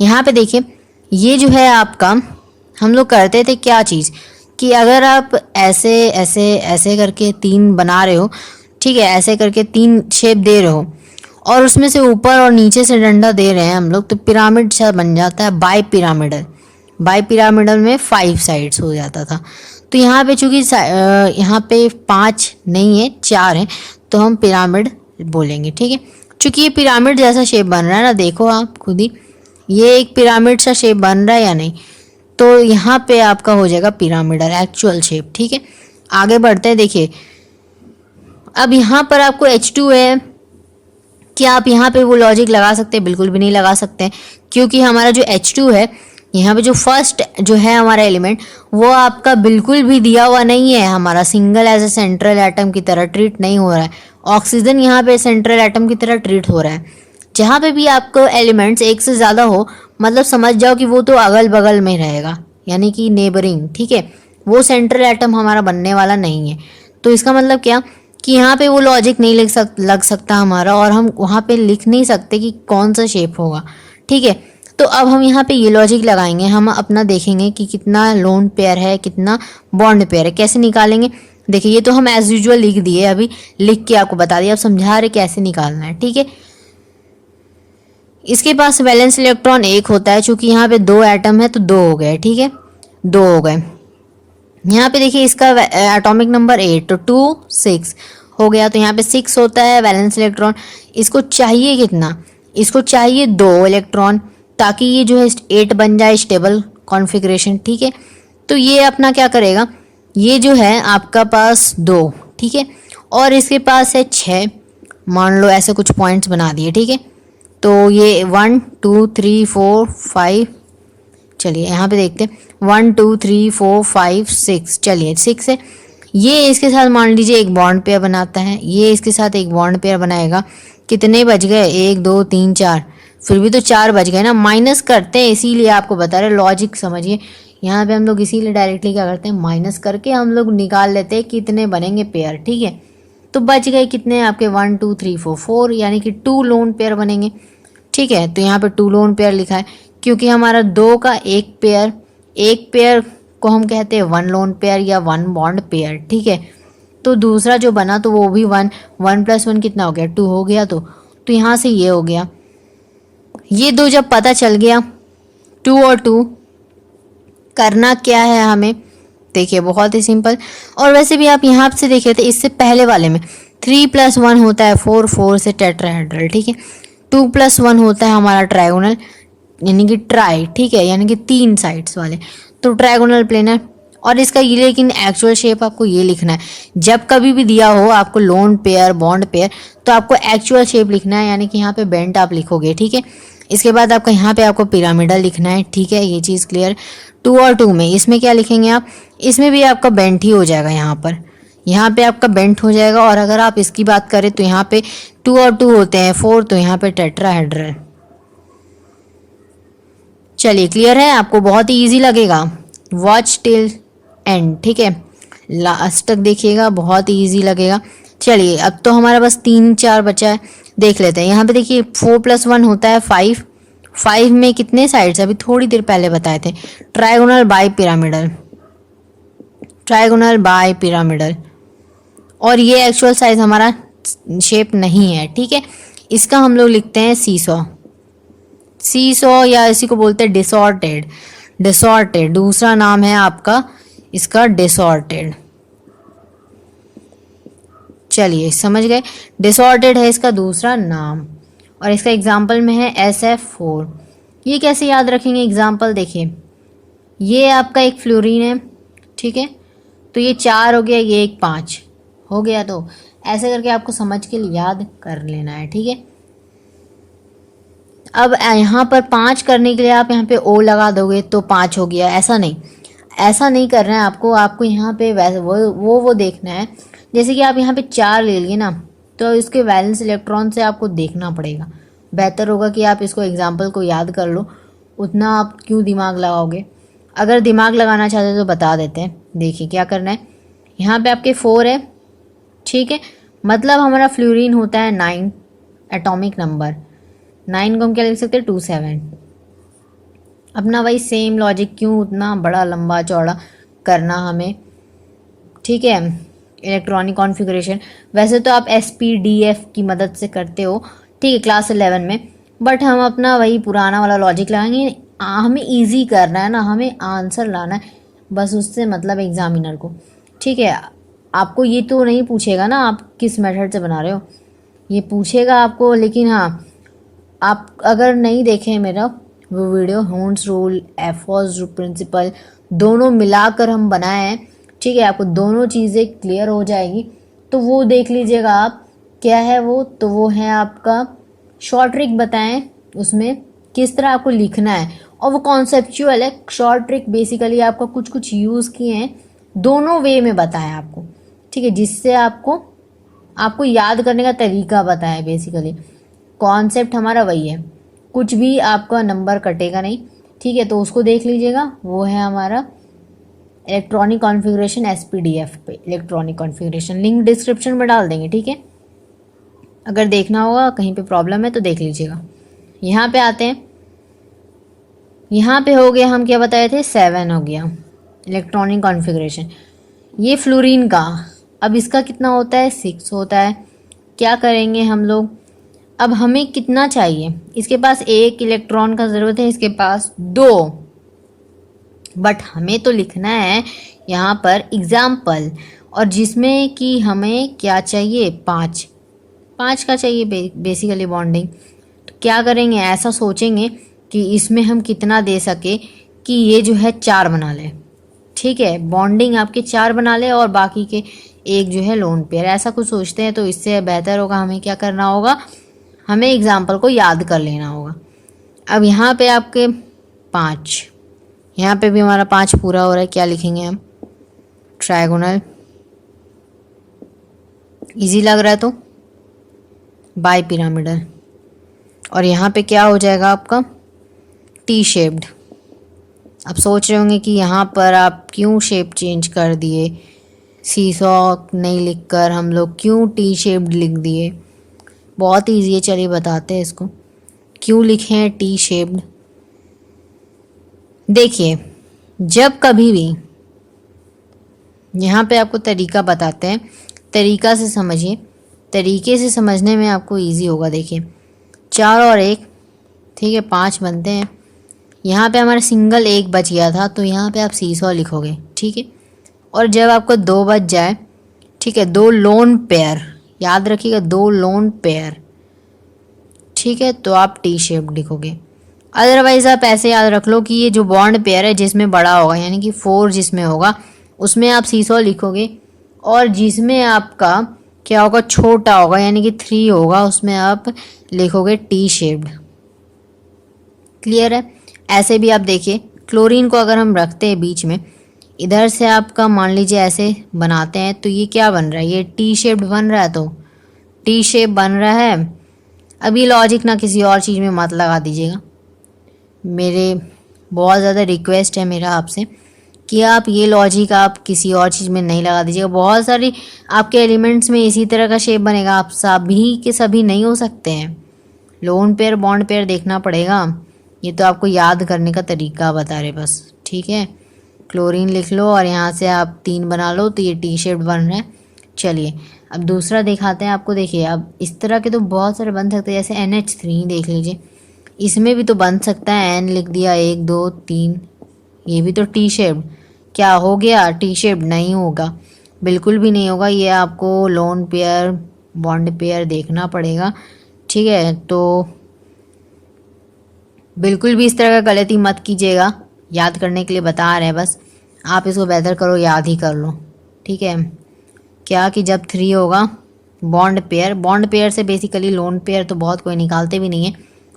यहाँ पे देखिए, ये जो है आपका, हम लोग करते थे क्या चीज़ कि अगर आप ऐसे ऐसे ऐसे करके 3 बना रहे हो, ठीक है, ऐसे करके 3 शेप दे रहे हो और उसमें से ऊपर और नीचे से डंडा दे रहे हैं हम लोग, तो पिरामिड सा बन जाता है बाई पिरामिडल। बाई पिरामिडल में 5 साइड्स हो जाता था। तो यहाँ पे चूंकि यहाँ पे 5 नहीं है, 4 है, तो हम पिरामिड बोलेंगे, ठीक है। चूंकि ये पिरामिड जैसा शेप बन रहा है ना, देखो आप खुद ही, ये एक पिरामिड सा शेप बन रहा है या नहीं, तो यहाँ पे आपका हो जाएगा पिरामिडल एक्चुअल शेप, ठीक है। आगे बढ़ते हैं, देखिए अब यहाँ पर आपको H2 है, क्या आप यहाँ पे वो लॉजिक लगा सकते हैं? बिल्कुल भी नहीं लगा सकते, क्योंकि हमारा जो H2 है, यहाँ पे जो फर्स्ट जो है हमारा एलिमेंट, वो आपका बिल्कुल भी दिया हुआ नहीं है, हमारा single as a central atom की तरह ट्रीट नहीं हो रहा है। ऑक्सीजन यहाँ पे सेंट्रल एटम की तरह ट्रीट हो रहा है। जहाँ पे भी आपको एलिमेंट्स एक से ज़्यादा हो, मतलब समझ जाओ कि वो तो अगल बगल में रहेगा, यानी कि नेबरिंग, ठीक है, वो सेंट्रल एटम हमारा बनने वाला नहीं है। तो इसका मतलब क्या कि यहाँ पे वो लॉजिक नहीं लग सकता हमारा, और हम वहाँ पे लिख नहीं सकते कि कौन सा शेप होगा, ठीक है। तो अब हम यहाँ पे ये लॉजिक लगाएंगे, हम अपना देखेंगे कि कितना लोन पेयर है, कितना बॉन्ड पेयर है, कैसे निकालेंगे। देखिए ये तो हम एज यूजुअल लिख दिए, अभी लिख के आपको बता दिया, अब समझा रहे कैसे निकालना है, ठीक है। इसके पास वैलेंस इलेक्ट्रॉन 1 होता है, चूंकि यहाँ पे 2 एटम है तो 2 हो गए, ठीक है, 2 हो गए। यहाँ पे देखिए इसका एटॉमिक नंबर 8, तो 2 6 हो गया, तो यहाँ पे 6 होता है वैलेंस इलेक्ट्रॉन। इसको चाहिए कितना? इसको चाहिए 2 इलेक्ट्रॉन, ताकि ये जो है 8 बन जाए, स्टेबल कॉन्फ़िगरेशन, ठीक है। तो ये अपना क्या करेगा, ये जो है आपका पास 2, ठीक है, और इसके पास है 6, मान लो ऐसे कुछ पॉइंट्स बना दिए, ठीक है। तो ये 1 2 3 4 5, चलिए यहाँ पे देखते हैं 1 2 3 4 5 6, चलिए 6 है। ये इसके साथ मान लीजिए एक बॉन्ड पेयर बनाता है, ये इसके साथ एक बॉन्ड पेयर बनाएगा। कितने बच गए? 1 2 3 4, फिर भी तो 4 बच गए ना। माइनस करते हैं, इसीलिए आपको बता रहे, लॉजिक समझिए। यहाँ पे हम लोग इसीलिए डायरेक्टली क्या करते हैं, माइनस करके हम लोग निकाल लेते हैं कितने बनेंगे पेयर, ठीक है। तो बच गए कितने आपके 1 2 3 4 4, यानी कि 2 लोन पेयर बनेंगे, ठीक है। तो यहाँ पे 2 लोन पेयर लिखा है, क्योंकि हमारा 2 का एक पेयर को हम कहते हैं 1 लोन पेयर या 1 बॉन्ड पेयर, ठीक है। तो दूसरा जो बना तो वो भी 1 1 + 1 कितना हो गया? 2 हो गया। तो यहाँ से ये हो गया। ये 2 जब पता चल गया, 2 और 2, करना क्या है हमें? देखिए बहुत ही सिंपल। और वैसे भी आप यहाँ से देखे थे इससे पहले वाले में 3 + 1 होता है 4, 4 से टेट्राहेड्रल, ठीक है। 2 + 1 होता है हमारा ट्रायगोनल, यानी कि ट्राई, ठीक है, यानी कि 3 साइड्स वाले, तो ट्रायगोनल प्लेनर। और इसका ये लेकिन एक्चुअल शेप आपको ये लिखना है, जब कभी भी दिया हो आपको लोन पेयर बॉन्ड पेयर, तो आपको एक्चुअल शेप लिखना है, यानी कि यहाँ पे बेंट आप लिखोगे, ठीक है। इसके बाद आपका यहाँ पे आपको पिरामिडल लिखना है, ठीक है, ये चीज़ क्लियर। 2 और 2 में इसमें क्या लिखेंगे आप? इसमें भी आपका बेंट ही हो जाएगा, यहाँ पे आपका बेंट हो जाएगा। और अगर आप इसकी बात करें तो यहाँ पे 2 और 2 होते हैं 4, तो यहाँ पे टेट्राहेड्रल। चलिए क्लियर है आपको? बहुत ही ईजी लगेगा, वॉच टिल एंड, ठीक है, लास्ट तक देखिएगा, बहुत ही ईजी लगेगा। चलिए अब तो हमारा बस 3 4 बचा है, देख लेते हैं। यहाँ पे देखिए 4 + 1 होता है 5, 5 में कितने साइड्स? अभी थोड़ी देर पहले बताए थे, trigonal bi pyramidal, trigonal bi pyramidal. और ये एक्चुअल साइज हमारा शेप नहीं है, ठीक है। इसका हम लोग लिखते हैं सीसॉ, सीसॉ, या इसी को बोलते हैं डिसऑर्टेड, डिसऑर्टेड दूसरा नाम है आपका इसका, डिसऑर्टेड। चलिए समझ गए, डिसऑर्डेड है इसका दूसरा नाम। और इसका एग्जाम्पल में है SF4। ये कैसे याद रखेंगे एग्जाम्पल? देखिए ये आपका एक फ्लोरीन है, ठीक है, तो ये 4 हो गया, ये एक 5 हो गया। तो ऐसे करके आपको समझ के याद कर लेना है, ठीक है। अब यहाँ पर 5 करने के लिए आप यहाँ पे O लगा दोगे तो 5 हो गया, ऐसा नहीं, ऐसा नहीं करना है आपको। आपको यहाँ पे वैसे वो देखना है, जैसे कि आप यहाँ पे 4 ले लिए ना, तो इसके वैलेंस इलेक्ट्रॉन से आपको देखना पड़ेगा। बेहतर होगा कि आप इसको एग्जाम्पल को याद कर लो, उतना आप क्यों दिमाग लगाओगे। अगर दिमाग लगाना चाहते हो तो बता देते हैं। देखिए क्या करना है, यहाँ पे आपके 4 है, ठीक है, मतलब हमारा फ्लोरीन होता है 9 एटॉमिक नंबर, 9 को हम क्या लिख सकते हैं? 27। अपना वही सेम लॉजिक, क्यों उतना बड़ा लंबा चौड़ा करना हमें, ठीक है, इलेक्ट्रॉनिक कॉन्फ़िगरेशन। वैसे तो आप SPDF की मदद से करते हो, ठीक है, क्लास 11 में, बट हम अपना वही पुराना वाला लॉजिक लगाएंगे। हमें इजी करना है ना, हमें आंसर लाना है, बस उससे मतलब एग्जामिनर को, ठीक है। आपको ये तो नहीं पूछेगा ना आप किस मेथड से बना रहे हो, ये पूछेगा आपको, लेकिन हाँ, आप अगर नहीं देखें मेरा वो वीडियो, होन्स रूल, एफॉस प्रिंसिपल, दोनों मिलाकर हम बनाए हैं, ठीक है, आपको दोनों चीज़ें क्लियर हो जाएगी, तो वो देख लीजिएगा आप। क्या है वो, तो वो है आपका शॉर्ट ट्रिक बताएं, उसमें किस तरह आपको लिखना है, और वो कॉन्सेप्चुअल है। शॉर्ट ट्रिक बेसिकली आपका कुछ कुछ यूज़ किए हैं, दोनों वे में बताया आपको, ठीक है, जिससे आपको आपको याद करने का तरीका बताया। बेसिकली कॉन्सेप्ट हमारा वही है, कुछ भी आपका नंबर कटेगा नहीं, ठीक है, तो उसको देख लीजिएगा। वो है हमारा इलेक्ट्रॉनिक कॉन्फ़िगरेशन SPDF पे, इलेक्ट्रॉनिक कॉन्फ़िगरेशन लिंक डिस्क्रिप्शन में डाल देंगे, ठीक है। अगर देखना होगा कहीं पे प्रॉब्लम है तो देख लीजिएगा। यहाँ पे आते हैं, यहाँ पे हो गया, हम क्या बताए थे, 7 हो गया इलेक्ट्रॉनिक कॉन्फ़िगरेशन, ये फ्लोरीन का। अब इसका कितना होता है, 6 होता है। क्या करेंगे हम लोग, अब हमें कितना चाहिए, इसके पास 1 इलेक्ट्रॉन का ज़रूरत है, इसके पास 2, बट हमें तो लिखना है यहाँ पर एग्जाम्पल, और जिसमें कि हमें क्या चाहिए, 5 5 का चाहिए बेसिकली बॉन्डिंग। तो क्या करेंगे, ऐसा सोचेंगे कि इसमें हम कितना दे सके कि ये जो है 4 बना ले, ठीक है, बॉन्डिंग आपके 4 बना ले और बाकी के 1 जो है लोन पेयर, ऐसा कुछ सोचते हैं। तो इससे बेहतर होगा हमें क्या करना होगा, हमें एग्जाम्पल को याद कर लेना होगा। अब यहाँ पे आपके 5, यहाँ पे भी हमारा 5 पूरा हो रहा है, क्या लिखेंगे हम, ट्रायगोनल, इजी लग रहा है तो बाई पिरामिडल, और यहाँ पे क्या हो जाएगा आपका टी शेप्ड। अब सोच रहे होंगे कि यहाँ पर आप क्यों शेप चेंज कर दिए, सीसॉ नहीं लिखकर हम लोग क्यों टी शेप्ड लिख दिए। बहुत ईजी है, चलिए बताते हैं इसको क्यों लिखे हैं टी शेप्ड। देखिए, जब कभी भी यहाँ पे आपको तरीका बताते हैं, तरीका से समझिए, तरीके से समझने में आपको इजी होगा। देखिए 4 और 1, ठीक है, 5 बनते हैं। यहाँ पे हमारा सिंगल 1 बच गया था, तो यहाँ पे आप सीसॉ लिखोगे, ठीक है। और जब आपको 2 बच जाए, ठीक है, 2 लोन पेयर, याद रखिएगा 2 लोन पेयर, ठीक है, तो आप टी शेप लिखोगे। अदरवाइज़ आप ऐसे याद रख लो कि ये जो बॉन्ड पेयर है जिसमें बड़ा होगा, यानी कि 4 जिसमें होगा उसमें आप सीसॉ लिखोगे, और जिसमें आपका क्या होगा, छोटा होगा, यानी कि 3 होगा, उसमें आप लिखोगे टी शेप्ड। क्लियर है। ऐसे भी आप देखिए, क्लोरीन को अगर हम रखते हैं बीच में, इधर से आपका मान लीजिए ऐसे बनाते हैं, तो ये क्या बन रहा है, ये टी शेप्ड बन रहा है, तो टी शेप बन रहा है। अब ये लॉजिक ना किसी और चीज़ में मत लगा दीजिएगा, मेरे बहुत ज़्यादा रिक्वेस्ट है मेरा आपसे कि आप ये लॉजिक आप किसी और चीज़ में नहीं लगा दीजिएगा। बहुत सारी आपके एलिमेंट्स में इसी तरह का शेप बनेगा, आप सभी के सभी नहीं हो सकते हैं, लोन पेयर बॉन्ड पेयर देखना पड़ेगा। ये तो आपको याद करने का तरीका बता रहे बस, ठीक है। क्लोरीन लिख लो और यहाँ से आप 3 बना लो, तो ये टी शेप बन रहा है। चलिए अब दूसरा दिखाते हैं आपको। देखिए अब इस तरह के तो बहुत सारे बन सकते हैं, जैसे NH3 देख लीजिए, इसमें भी तो बन सकता है, N लिख दिया 1 2 3, ये भी तो टी शेप्ड। क्या हो गया, टी शेप्ड नहीं होगा, बिल्कुल भी नहीं होगा, ये आपको लोन पेयर बॉन्ड पेयर देखना पड़ेगा, ठीक है। तो बिल्कुल भी इस तरह का गलती मत कीजिएगा, याद करने के लिए बता रहे हैं बस, आप इसको बेहतर करो, याद ही कर लो, ठीक है। क्या कि जब 3 होगा बॉन्ड पेयर से बेसिकली लोन पेयर तो बहुत कोई निकालते भी नहीं है,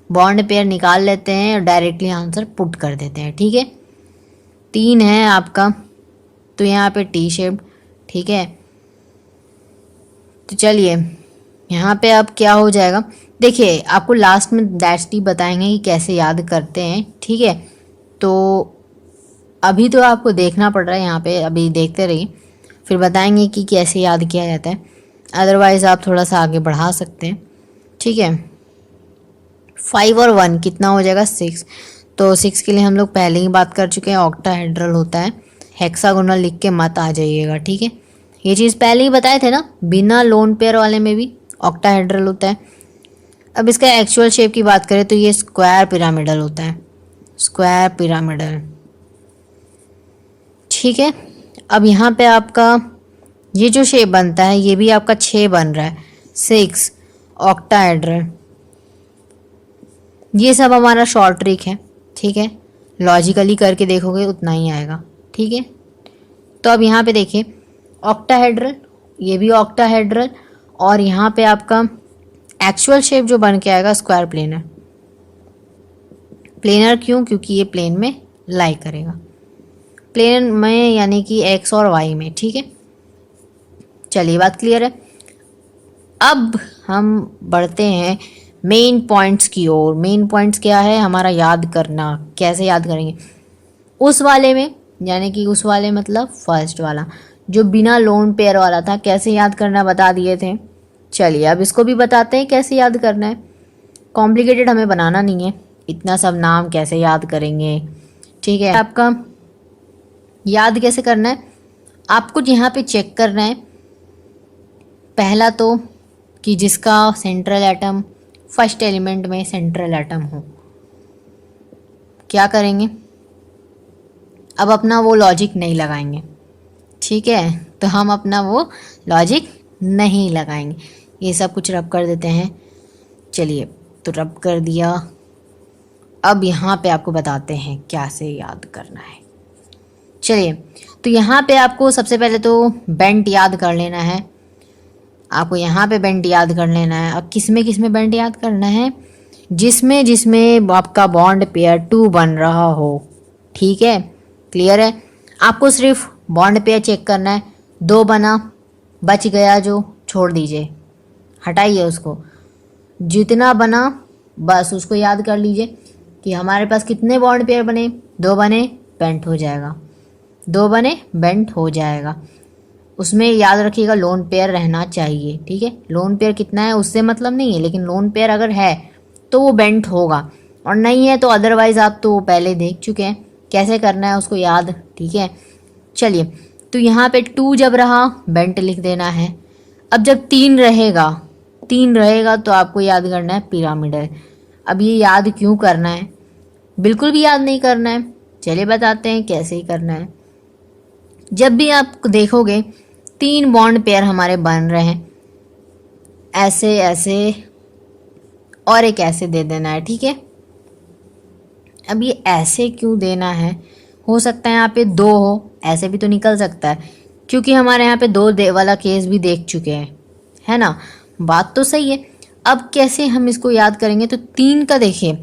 बॉन्ड पेयर निकाल लेते हैं और डायरेक्टली आंसर पुट कर देते हैं, ठीक है। 3 है आपका, तो यहाँ पे टी शेप, ठीक है। तो चलिए यहाँ पे अब क्या हो जाएगा, देखिए आपको लास्ट में दैट्स टी बताएंगे कि कैसे याद करते हैं, ठीक है। तो अभी तो आपको देखना पड़ रहा है, यहाँ पे अभी देखते रहिए, फिर बताएंगे कि कैसे याद किया जाता है। अदरवाइज़ आप थोड़ा सा आगे बढ़ा सकते हैं, ठीक है। 5 और 1 कितना हो जाएगा, 6। तो 6 के लिए हम लोग पहले ही बात कर चुके हैं, ऑक्टाहेड्रल होता है, हेक्सागोनल लिख के मत आ जाइएगा, ठीक है। ये चीज़ पहले ही बताए थे ना, बिना लोन पेयर वाले में भी ऑक्टाहेड्रल होता है। अब इसका एक्चुअल शेप की बात करें तो ये स्क्वायर पिरामिडल होता है, स्क्वायर पिरामिडल, ठीक है। अब यहाँ पे आपका ये जो शेप बनता है ये भी आपका 6 बन रहा है, 6 ऑक्टाहेड्रल। ये सब हमारा शॉर्ट ट्रिक है, ठीक है। लॉजिकली करके देखोगे उतना ही आएगा, ठीक है। तो अब यहाँ पे देखिए ऑक्टाहेड्रल, ये भी ऑक्टाहेड्रल, और यहाँ पे आपका एक्चुअल शेप जो बन के आएगा स्क्वायर प्लेनर। प्लेनर क्यों? क्योंकि ये प्लेन में लाई करेगा, प्लेन में यानी कि एक्स और वाई में, ठीक है। चलिए बात क्लियर है। अब हम बढ़ते हैं मेन पॉइंट्स की ओर। मेन पॉइंट्स क्या है हमारा? याद करना। कैसे याद करेंगे? उस वाले में, यानी कि उस वाले मतलब फर्स्ट वाला जो बिना लोन पेयर वाला था, कैसे याद करना बता दिए थे। चलिए अब इसको भी बताते हैं कैसे याद करना है। कॉम्प्लिकेटेड हमें बनाना नहीं है, इतना सब नाम कैसे याद करेंगे, ठीक है। आपका याद कैसे करना है, आपको यहाँ पे चेक करना है पहला तो कि जिसका सेंट्रल एटम फर्स्ट एलिमेंट में सेंट्रल एटम हो। क्या करेंगे? अब अपना वो लॉजिक नहीं लगाएंगे, ठीक है। तो हम अपना वो लॉजिक नहीं लगाएंगे, ये सब कुछ रब कर देते हैं। चलिए तो रब कर दिया। अब यहाँ पे आपको बताते हैं कैसे याद करना है। चलिए तो यहाँ पे आपको सबसे पहले तो बेंट याद कर लेना है। आपको यहाँ पे बेंट याद कर लेना है। अब किस में बेंट याद करना है? जिसमें जिसमें आपका बॉन्ड पेयर 2 बन रहा हो, ठीक है। क्लियर है? आपको सिर्फ बॉन्ड पेयर चेक करना है। 2 बना, बच गया जो छोड़ दीजिए, हटाइए उसको। जितना बना बस उसको याद कर लीजिए कि हमारे पास कितने बॉन्ड पेयर बने, 2 बने, बेंट हो जाएगा, 2 बने, बेंट हो जाएगा। उसमें याद रखिएगा लोन पेयर रहना चाहिए, ठीक है। लोन पेयर कितना है उससे मतलब नहीं है, लेकिन लोन पेयर अगर है तो वो बेंट होगा, और नहीं है तो अदरवाइज आप तो पहले देख चुके हैं कैसे करना है उसको याद, ठीक है। चलिए तो यहाँ पे 2 जब रहा बेंट लिख देना है। अब जब 3 रहेगा तो आपको याद करना है पिरामिडल। अब ये याद क्यों करना है? बिल्कुल भी याद नहीं करना है। चलिए बताते हैं कैसे ही करना है। जब भी आप देखोगे 3 बॉन्ड पेयर हमारे बन रहे हैं, ऐसे ऐसे और एक ऐसे दे देना है, ठीक है। अब ये ऐसे क्यों देना है? हो सकता है यहाँ पे 2 हो, ऐसे भी तो निकल सकता है, क्योंकि हमारे यहाँ पे 2 वाला केस भी देख चुके हैं, है ना। बात तो सही है। अब कैसे हम इसको याद करेंगे? तो 3 का देखिए,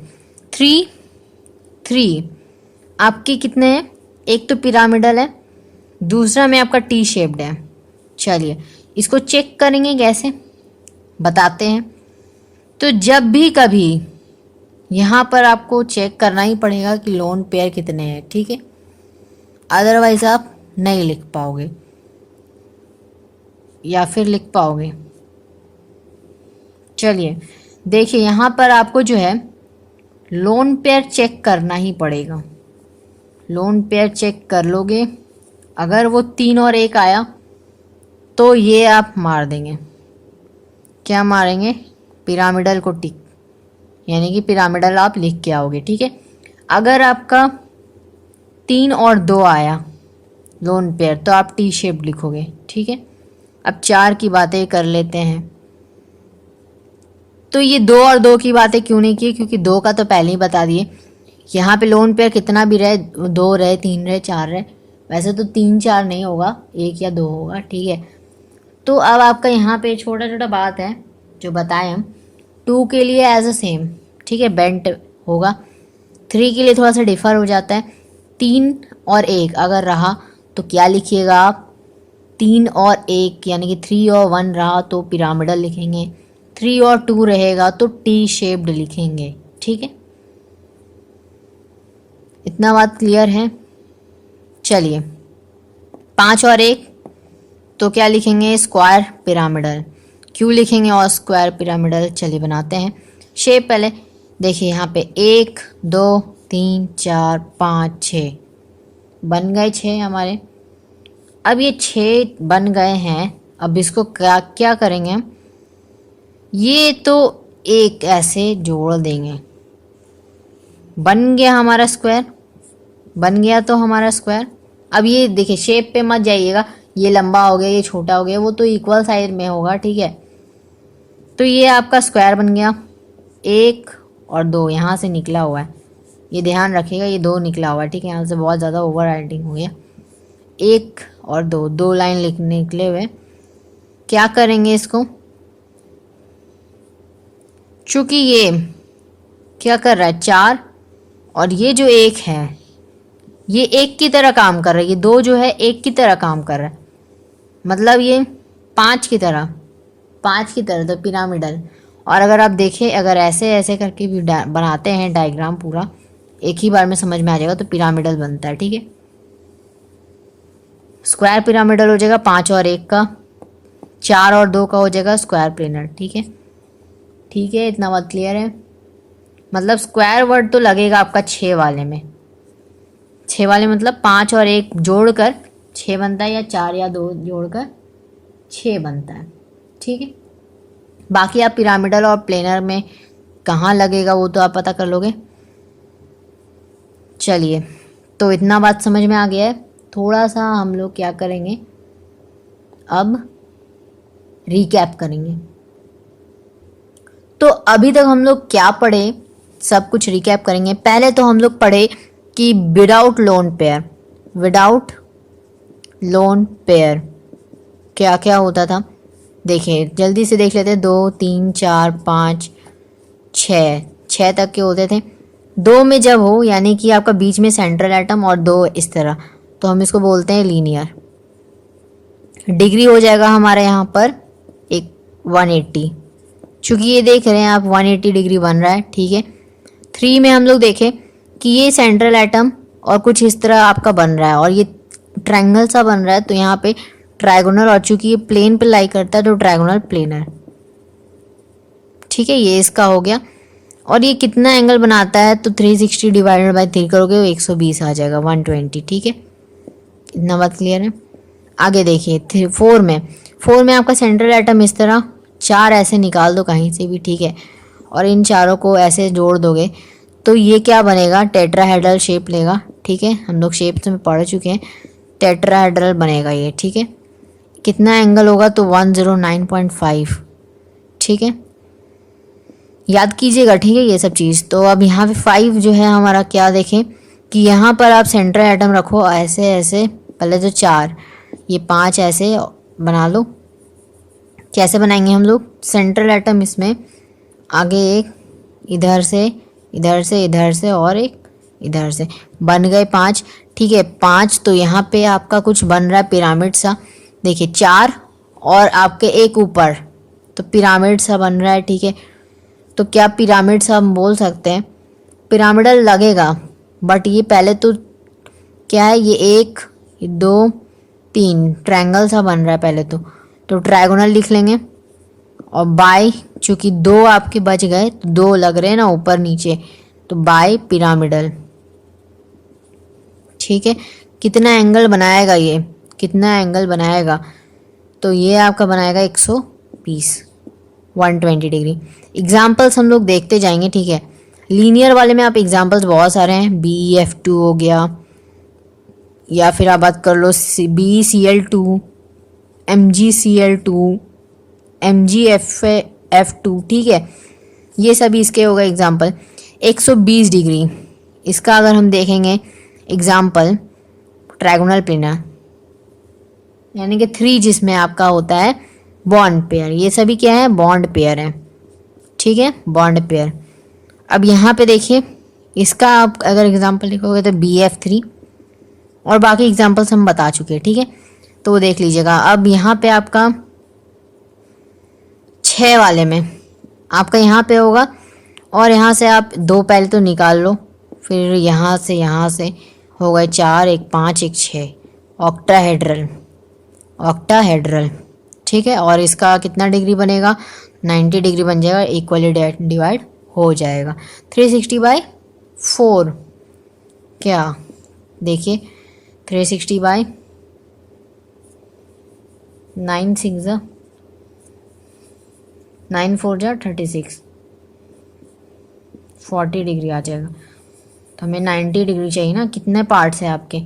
3 आपके कितने हैं? एक तो पिरामिडल है, दूसरा में आपका टी शेप्ड है। चलिए इसको चेक करेंगे कैसे, बताते हैं। तो जब भी कभी यहाँ पर आपको चेक करना ही पड़ेगा कि लोन पेयर कितने हैं, ठीक है। अदरवाइज आप नहीं लिख पाओगे या फिर लिख पाओगे। चलिए देखिए यहाँ पर आपको जो है लोन पेयर चेक करना ही पड़ेगा। लोन पेयर चेक कर लोगे, अगर वो 3 और 1 आया तो ये आप मार देंगे। क्या मारेंगे? पिरामिडल को टिक, यानी कि पिरामिडल आप लिख के आओगे, ठीक है। अगर आपका 3 और 2 आया लोन पेयर तो आप टी शेप लिखोगे, ठीक है। अब 4 की बातें कर लेते हैं। तो ये 2 और 2 की बातें क्यों नहीं की? क्योंकि 2 का तो पहले ही बता दिए। यहाँ पे लोन पेयर कितना भी रहे, 2 रहे, 3 रहे, 4 रहे, वैसे तो 3 4 नहीं होगा, 1 या 2 होगा, ठीक है। तो अब आपका यहाँ पे छोटा छोटा बात है जो बताएं हम। 2 के लिए एज अ सेम, ठीक है, बेंट होगा। 3 के लिए थोड़ा सा डिफर हो जाता है। 3 और 1 अगर रहा तो क्या लिखिएगा आप? 3 और 1 यानी कि 3 और 1 रहा तो पिरामिडल लिखेंगे। 3 और 2 रहेगा तो टी शेप्ड लिखेंगे, ठीक है। इतना बात क्लियर है? चलिए 5 और 1 तो क्या लिखेंगे? Square pyramidal. क्यों लिखेंगे और स्क्वायर पिरामिडल? चलिए बनाते हैं शेप। पहले देखिए यहाँ पे 1 2 3 4 5 6, बन गए 6 हमारे। अब ये 6 बन गए हैं, अब इसको क्या क्या करेंगे हम, ये तो एक ऐसे जोड़ देंगे, बन गया हमारा स्क्वायर, बन गया तो हमारा स्क्वायर। अब ये देखिए शेप पे मत जाइएगा, ये लंबा हो गया ये छोटा हो गया, वो तो इक्वल साइज में होगा, ठीक है। तो ये आपका स्क्वायर बन गया, 1 और 2 यहाँ से निकला हुआ है, ये ध्यान रखिएगा, ये 2 निकला हुआ है, ठीक है, यहाँ से बहुत ज़्यादा ओवर राइटिंग हो गया। 1 और 2, 2 लाइन निकले हुए, क्या करेंगे इसको, चूंकि ये क्या कर रहा है 4 और ये जो 1 है ये 1 की तरह काम कर रहा है, ये 2 जो है 1 की तरह काम कर रहा है, मतलब ये 5 की तरह, 5 की तरह, तो पिरामिडल। और अगर आप देखें, अगर ऐसे ऐसे करके भी बनाते हैं डायग्राम पूरा, एक ही बार में समझ में आ जाएगा, तो पिरामिडल बनता है, ठीक है। स्क्वायर पिरामिडल हो जाएगा 5 और 1 का, 4 और 2 का हो जाएगा स्क्वायर प्लेनर, ठीक है। ठीक है, इतना बात क्लियर है। मतलब स्क्वायर वर्ड तो लगेगा आपका 6 वाले में, 6 वाले मतलब 5 और 1 जोड़कर 6 बनता है, या 4 या 2 जोड़कर 6 बनता है, ठीक है। बाकी आप पिरामिडल और प्लेनर में कहाँ लगेगा वो तो आप पता कर लोगे। चलिए, तो इतना बात समझ में आ गया है। थोड़ा सा हम लोग क्या करेंगे, अब रिकैप करेंगे। तो अभी तक हम लोग क्या पढ़े, सब कुछ रिकैप करेंगे। पहले तो हम लोग पढ़े कि without lone pair, without lone pair क्या क्या होता था, देखिए जल्दी से देख लेते हैं। 2 3 4 5 6 तक के होते थे। 2 में जब हो, यानी कि आपका बीच में सेंट्रल एटम और 2 इस तरह, तो हम इसको बोलते हैं लीनियर। डिग्री हो जाएगा हमारे यहाँ पर एक 180, चूँकि ये देख रहे हैं आप 180 डिग्री बन रहा है, ठीक है। 3 में हम लोग देखें कि ये सेंट्रल एटम और कुछ इस तरह आपका बन रहा है, और ये ट्रायंगल सा बन रहा है, तो यहाँ पे ट्रायगोनल, और चूंकि ये प्लेन पे लाई करता है तो ट्रायगोनल प्लेनर, ठीक है। ये इसका हो गया। और ये कितना एंगल बनाता है, तो 360 डिवाइडेड बाई 3 करोगे तो 120 आ जाएगा, 120, ठीक है। इतना बात क्लियर है। आगे देखिए 4 में आपका सेंट्रल एटम इस तरह, 4 ऐसे निकाल दो कहीं से भी, ठीक है, और इन चारों को ऐसे जोड़ दोगे तो ये क्या बनेगा, टेट्राहेड्रल शेप लेगा, ठीक है। हम लोग शेप में पढ़ चुके हैं, टेट्राहेड्रल बनेगा ये, ठीक है। कितना एंगल होगा, तो 109.5, ठीक है, याद कीजिएगा, ठीक है, ये सब चीज़। तो अब यहाँ पे 5 जो है हमारा, क्या देखें कि यहाँ पर आप सेंट्रल एटम रखो ऐसे ऐसे, पहले तो 4, ये 5 ऐसे बना लो। कैसे बनाएंगे हम लोग, सेंट्रल एटम इसमें आगे एक, इधर से इधर से इधर से, और एक इधर से, बन गए 5, ठीक है। 5 तो यहाँ पे आपका कुछ बन रहा है पिरामिड सा, देखिए 4 और आपके एक ऊपर, तो पिरामिड सा बन रहा है, ठीक है। तो क्या पिरामिड सा हम बोल सकते हैं, पिरामिडल लगेगा, बट ये पहले तो क्या है, ये 1 2 3 ट्रायंगल सा बन रहा है पहले तो ट्रायगोनल लिख लेंगे। और बाय, चूंकि 2 आपके बच गए, तो 2 लग रहे हैं ना ऊपर नीचे, तो बाय पिरामिडल, ठीक है। कितना एंगल बनाएगा ये, कितना एंगल बनाएगा, तो ये आपका बनाएगा 120, 120 डिग्री। एग्जाम्पल्स हम लोग देखते जाएंगे, ठीक है। लीनियर वाले में आप एग्जाम्पल्स बहुत सारे हैं, BF2 हो गया, या फिर आप बात कर लो BCl2, MgCl2, MgF2, ठीक है। ये सभी इसके हो गए एग्जाम्पल। 120 डिग्री, इसका अगर हम देखेंगे एग्जाम्पल, ट्रायगोनल प्लेनर, यानी कि 3 जिसमें आपका होता है बॉन्ड पेयर, ये सभी क्या है, बॉन्ड पेयर है, ठीक है, बॉन्ड पेयर। अब यहाँ पे देखिए, इसका आप अगर एग्जाम्पल लिखोगे तो BF3, और बाकी एग्जाम्पल्स हम बता चुके हैं, ठीक है, तो वो देख लीजिएगा। अब यहाँ पे आपका 6 वाले में आपका यहाँ पे होगा, और यहाँ से आप 2 पहले तो निकाल लो, फिर यहाँ से हो गए 4, एक 5, एक 6, ऑक्टाहेड्रल, ठीक है। और इसका कितना डिग्री बनेगा, 90 डिग्री बन जाएगा, इक्वली डिवाइड हो जाएगा, 360/4, क्या देखिए 360 बाय 9 6 9 4 36, 40 डिग्री आ जाएगा। तो हमें 90 डिग्री चाहिए ना, कितने पार्ट्स है आपके?